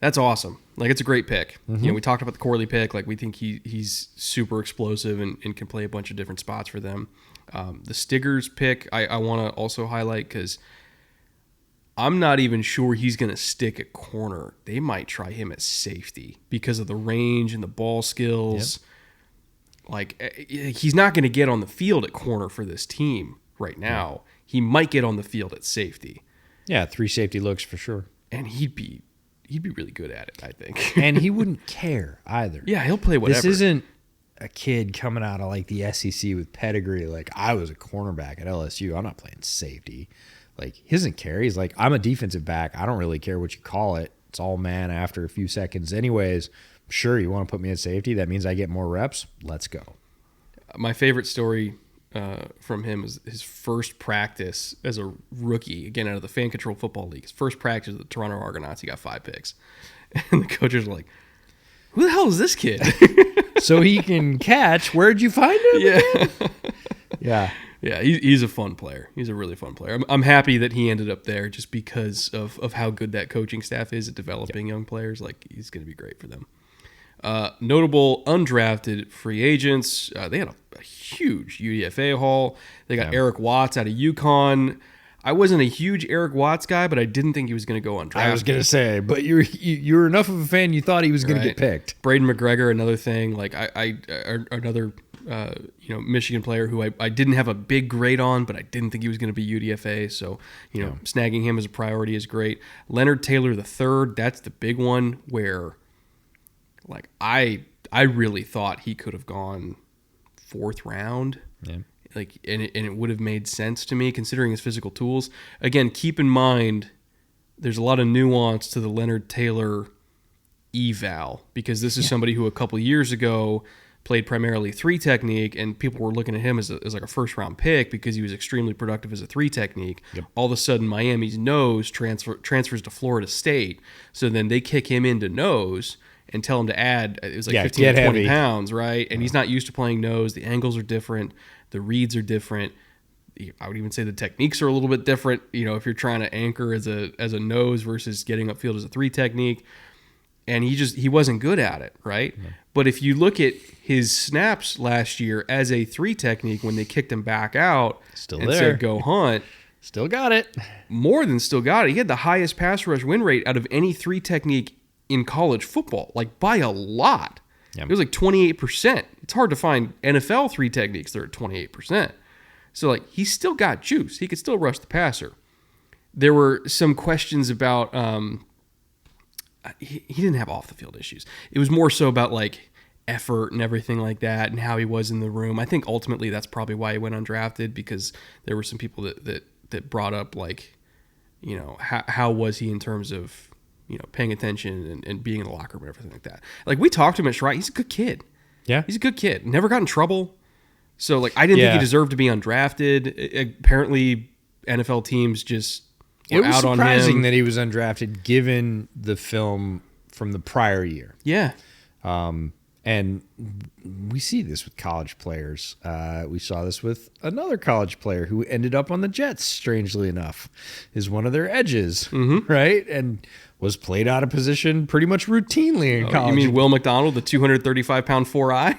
awesome. Like, it's a great pick. We talked about the Corley pick. Like, we think he's super explosive and can play a bunch of different spots for them. The Stiggers pick, I want to also highlight because I'm not even sure he's going to stick at corner. They might try him at safety because of the range and the ball skills. Yep. Like, he's not going to get on the field at corner for this team right now. He might get on the field at safety. Yeah, 3 safety looks for sure. And he'd be really good at it, I think. And he wouldn't care either. Yeah, he'll play whatever. This isn't a kid coming out of like the SEC with pedigree. Like, I was a cornerback at LSU. I'm not playing safety. Like, he doesn't care. He's like, I'm a defensive back. I don't really care what you call it. It's all man after a few seconds anyways. Sure, you want to put me at safety? That means I get more reps. Let's go. My favorite story from him is his first practice as a rookie, again, out of the Fan Control Football League. His first practice at the Toronto Argonauts, he got 5 picks. And the coaches were like, who the hell is this kid? So he can catch. Where'd you find him? Yeah. Yeah. Yeah, he's a fun player. He's a really fun player. I'm happy that he ended up there just because of how good that coaching staff is at developing young players. Like, he's going to be great for them. Notable undrafted free agents. They had a huge UDFA haul. They got Eric Watts out of UConn. I wasn't a huge Eric Watts guy, but I didn't think he was going to go undrafted. I was going to say, but you were enough of a fan you thought he was going to get picked. Braden McGregor, another thing. Like, another Michigan player who I didn't have a big grade on, but I didn't think he was going to be UDFA. So, snagging him as a priority is great. Leonard Taylor III, that's the big one where, like, I really thought he could have gone 4th round. Yeah. Like, and it would have made sense to me considering his physical tools. Again, keep in mind, there's a lot of nuance to the Leonard Taylor eval because this is somebody who a couple years ago played primarily 3 technique, and people were looking at him as like a 1st-round pick because he was extremely productive as a 3 technique. Yep. All of a sudden, Miami's nose transfers to Florida State, so then they kick him into nose and tell him to add, it was like 15 to 20 pounds, right? And he's not used to playing nose. The angles are different. The reads are different. I would even say the techniques are a little bit different. If you're trying to anchor as a nose versus getting upfield as a 3 technique. And he wasn't good at it, right? Mm-hmm. But if you look at his snaps last year as a 3 technique when they kicked him back out said go hunt. Still got it. More than still got it. He had the highest pass rush win rate out of any 3 technique in college football, like by a lot. Yep. It was like 28%. It's hard to find NFL 3 techniques that are at 28%. So, like, he's still got juice. He could still rush the passer. There were some questions about he didn't have off the field issues. It was more so about like effort and everything like that and how he was in the room. I think ultimately that's probably why he went undrafted, because there were some people that brought up like, you know, how was he in terms of, you know, paying attention and being in the locker room and everything like that. Like, we talked to him at Shrine. He's a good kid. Yeah. He's a good kid. Never got in trouble. So, like, I didn't think he deserved to be undrafted. Apparently, NFL teams just were out on him. It was surprising that he was undrafted given the film from the prior year. Yeah. And we see this with college players. We saw this with another college player who ended up on the Jets, strangely enough, is one of their edges, right? And was played out of position pretty much routinely in college. You mean Will McDonald, the 235-pound 4-eye?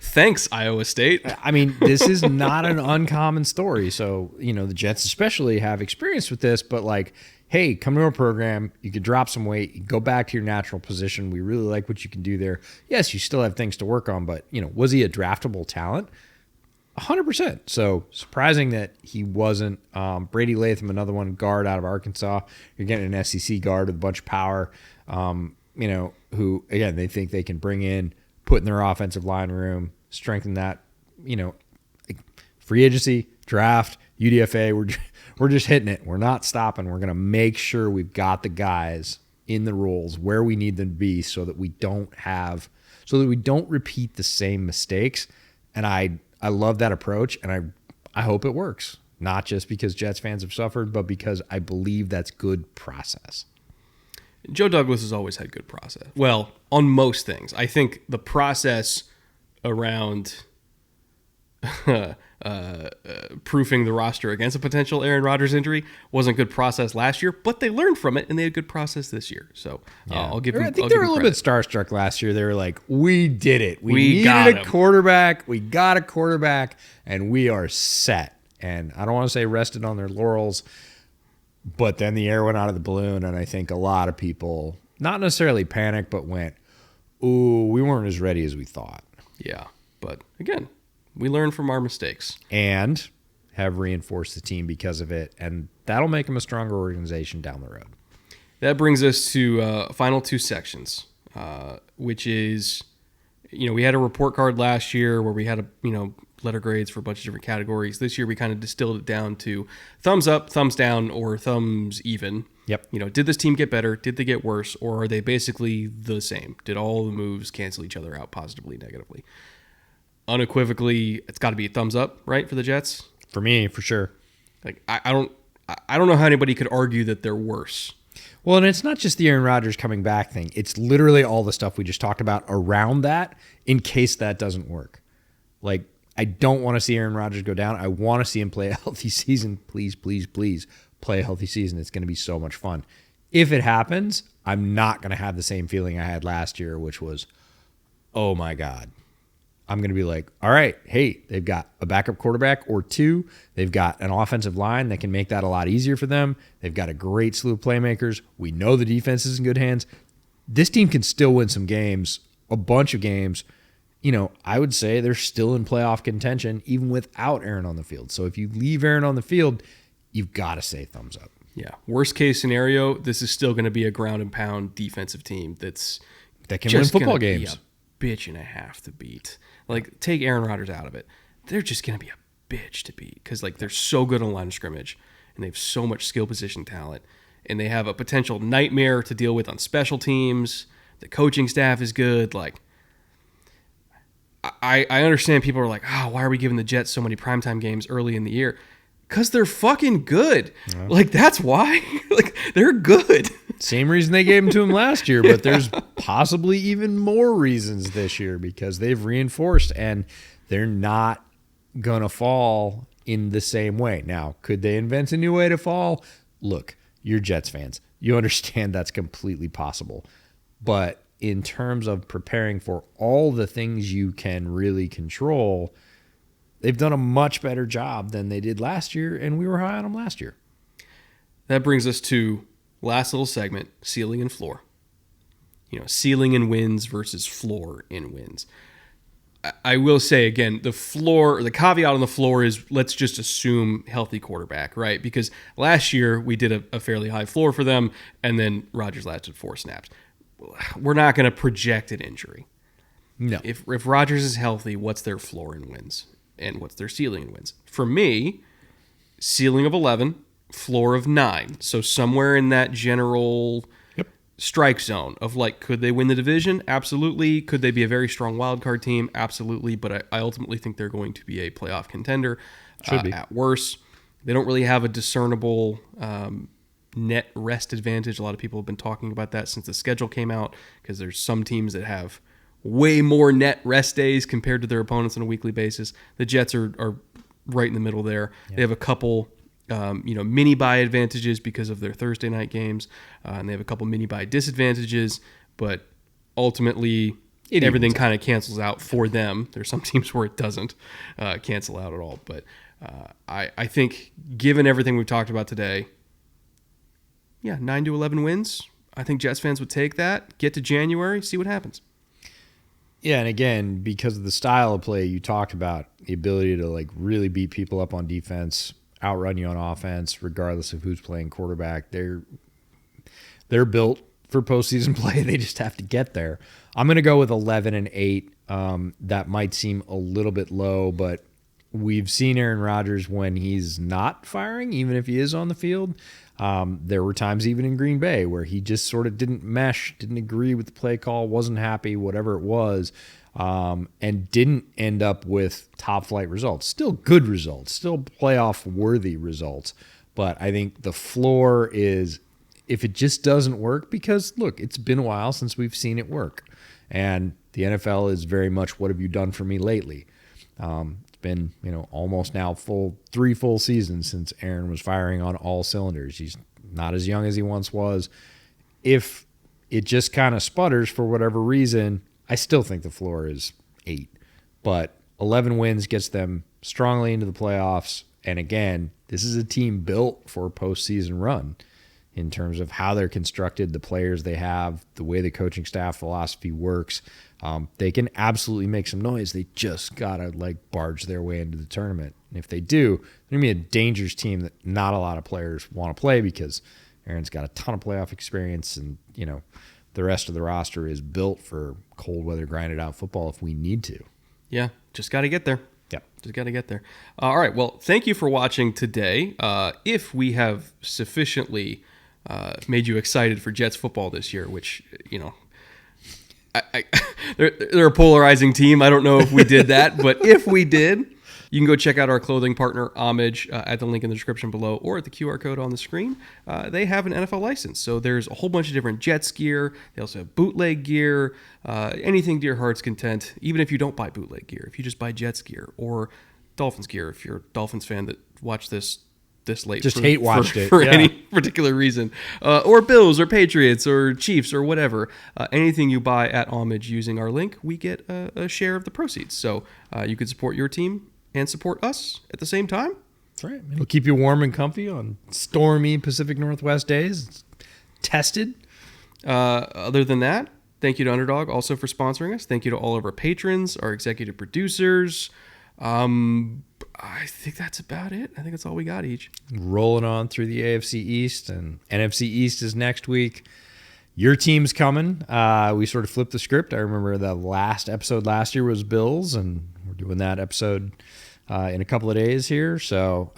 Thanks, Iowa State. I mean, this is not an uncommon story. So, you know, the Jets especially have experience with this, but like, hey, come to our program. You could drop some weight. You go back to your natural position. We really like what you can do there. Yes, you still have things to work on, but, you know, was he a draftable talent? 100%. So surprising that he wasn't. Brady Latham, another one, guard out of Arkansas. You're getting an SEC guard with a bunch of power, you know, who, again, they think they can bring in, put in their offensive line room, strengthen that, you know, free agency, draft, UDFA. We're just hitting it. We're not stopping. We're going to make sure we've got the guys in the roles where we need them to be so that we don't repeat the same mistakes. And I love that approach, and I hope it works. Not just because Jets fans have suffered, but because I believe that's good process. Joe Douglas has always had good process. Well, on most things. I think the process around proofing the roster against a potential Aaron Rodgers injury wasn't good process last year, but they learned from it, and they had good process this year. So I'll give them I think they were a little bit starstruck last year. They were like, we did it. We got needed a him. quarterback. We got a quarterback, and we are set. And I don't want to say rested on their laurels, but then the air went out of the balloon, and I think a lot of people, not necessarily panicked, but went, ooh, we weren't as ready as we thought. Yeah, but again, we learn from our mistakes. And have reinforced the team because of it, and that'll make them a stronger organization down the road. That brings us to final two sections, which is, you know, we had a report card last year where we had letter grades for a bunch of different categories. This year we kind of distilled it down to thumbs up, thumbs down, or thumbs even. Yep. You know, did this team get better? Did they get worse? Or are they basically the same? Did all the moves cancel each other out positively, negatively? Unequivocally, it's got to be a thumbs up, right, for the Jets? For me, for sure. Like, I don't know how anybody could argue that they're worse. Well, and it's not just the Aaron Rodgers coming back thing. It's literally all the stuff we just talked about around that in case that doesn't work. Like, I don't want to see Aaron Rodgers go down. I want to see him play a healthy season. Please, please, please play a healthy season. It's going to be so much fun. If it happens, I'm not going to have the same feeling I had last year, which was, oh my God. I'm going to be like, all right, hey, they've got a backup quarterback or two. They've got an offensive line that can make that a lot easier for them. They've got a great slew of playmakers. We know the defense is in good hands. This team can still win some games, a bunch of games. You know, I would say they're still in playoff contention even without Aaron on the field. So if you leave Aaron on the field, you've got to say thumbs up. Yeah. Worst case scenario, this is still going to be a ground and pound defensive team that can win football games. Be a bitch and a half to beat. Like, take Aaron Rodgers out of it. They're just going to be a bitch to beat because, like, they're so good on line of scrimmage and they have so much skill position talent and they have a potential nightmare to deal with on special teams. The coaching staff is good. Like, I understand people are like, oh, why are we giving the Jets so many primetime games early in the year? Because they're fucking good. Yeah. Like, that's why. Like, they're good. Same reason they gave them to him last year, but there's possibly even more reasons this year because they've reinforced and they're not going to fall in the same way. Now, could they invent a new way to fall? Look, you're Jets fans. You understand that's completely possible. But in terms of preparing for all the things you can really control, they've done a much better job than they did last year, and we were high on them last year. That brings us to last little segment, ceiling and floor. You know, ceiling in wins versus floor in wins. I will say again, the caveat on the floor is let's just assume healthy quarterback, right? Because last year we did a fairly high floor for them, and then Rodgers lasted 4 snaps. We're not going to project an injury. No. If Rodgers is healthy, what's their floor in wins? And what's their ceiling in wins? For me, ceiling of 11, floor of 9. So somewhere in that general strike zone of like, could they win the division? Absolutely. Could they be a very strong wild card team? Absolutely. But I ultimately think they're going to be a playoff contender. Should be. At worst. They don't really have a discernible net rest advantage. A lot of people have been talking about that since the schedule came out, because there's some teams that have way more net rest days compared to their opponents on a weekly basis. The Jets are right in the middle there. Yeah. They have a couple mini bye advantages because of their Thursday night games, and they have a couple mini bye disadvantages, but ultimately everything kind of cancels out for them. There's some teams where it doesn't cancel out at all, but I think given everything we've talked about today, 9 to 11 wins. I think Jets fans would take that, get to January, see what happens. Yeah, and again, because of the style of play you talked about, the ability to like really beat people up on defense, outrun you on offense, regardless of who's playing quarterback, they're built for postseason play. They just have to get there. I'm going to go with 11-8. That might seem a little bit low, but we've seen Aaron Rodgers when he's not firing, even if he is on the field. There were times even in Green Bay where he just sort of didn't mesh, didn't agree with the play call, wasn't happy, whatever it was, and didn't end up with top-flight results. Still good results, still playoff-worthy results. But I think the floor is, if it just doesn't work, because, look, it's been a while since we've seen it work. And the NFL is very much, what have you done for me lately? It's been, almost now 3 full seasons since Aaron was firing on all cylinders. He's not as young as he once was. If it just kind of sputters for whatever reason, I still think the floor is 8. But 11 wins gets them strongly into the playoffs. And again, this is a team built for a postseason run in terms of how they're constructed, the players they have, the way the coaching staff philosophy works. They can absolutely make some noise. They just got to barge their way into the tournament. And if they do, they're going to be a dangerous team that not a lot of players want to play, because Aaron's got a ton of playoff experience, and, the rest of the roster is built for cold weather, grinded out football if we need to. Yeah, just got to get there. Yeah. Just got to get there. All right. Well, thank you for watching today. If we have sufficiently made you excited for Jets football this year, which, they're a polarizing team. I don't know if we did that, but if we did, you can go check out our clothing partner, Homage, at the link in the description below or at the QR code on the screen. They have an NFL license, so there's a whole bunch of different Jets gear. They also have bootleg gear, anything to your heart's content, even if you don't buy bootleg gear, if you just buy Jets gear or Dolphins gear, if you're a Dolphins fan that watched this late, just hate watched it for any particular reason, or Bills or Patriots or Chiefs or whatever. Anything you buy at Homage using our link, we get a share of the proceeds. So you could support your team and support us at the same time. That's right. It'll keep you warm and comfy on stormy Pacific Northwest days. It's tested. Other than that, thank you to Underdog also for sponsoring us. Thank you to all of our patrons, our executive producers. I think that's about it. I think that's all we got each. Rolling on through the AFC East, and NFC East is next week. Your team's coming. We sort of flipped the script. I remember the last episode last year was Bills, and we're doing that episode in a couple of days here. So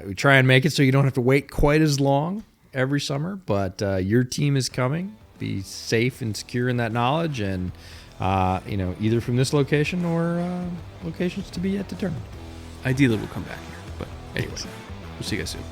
we try and make it so you don't have to wait quite as long every summer. But your team is coming. Be safe and secure in that knowledge, and either from this location or locations to be yet determined. Ideally, we'll come back here. But anyways, we'll see you guys soon.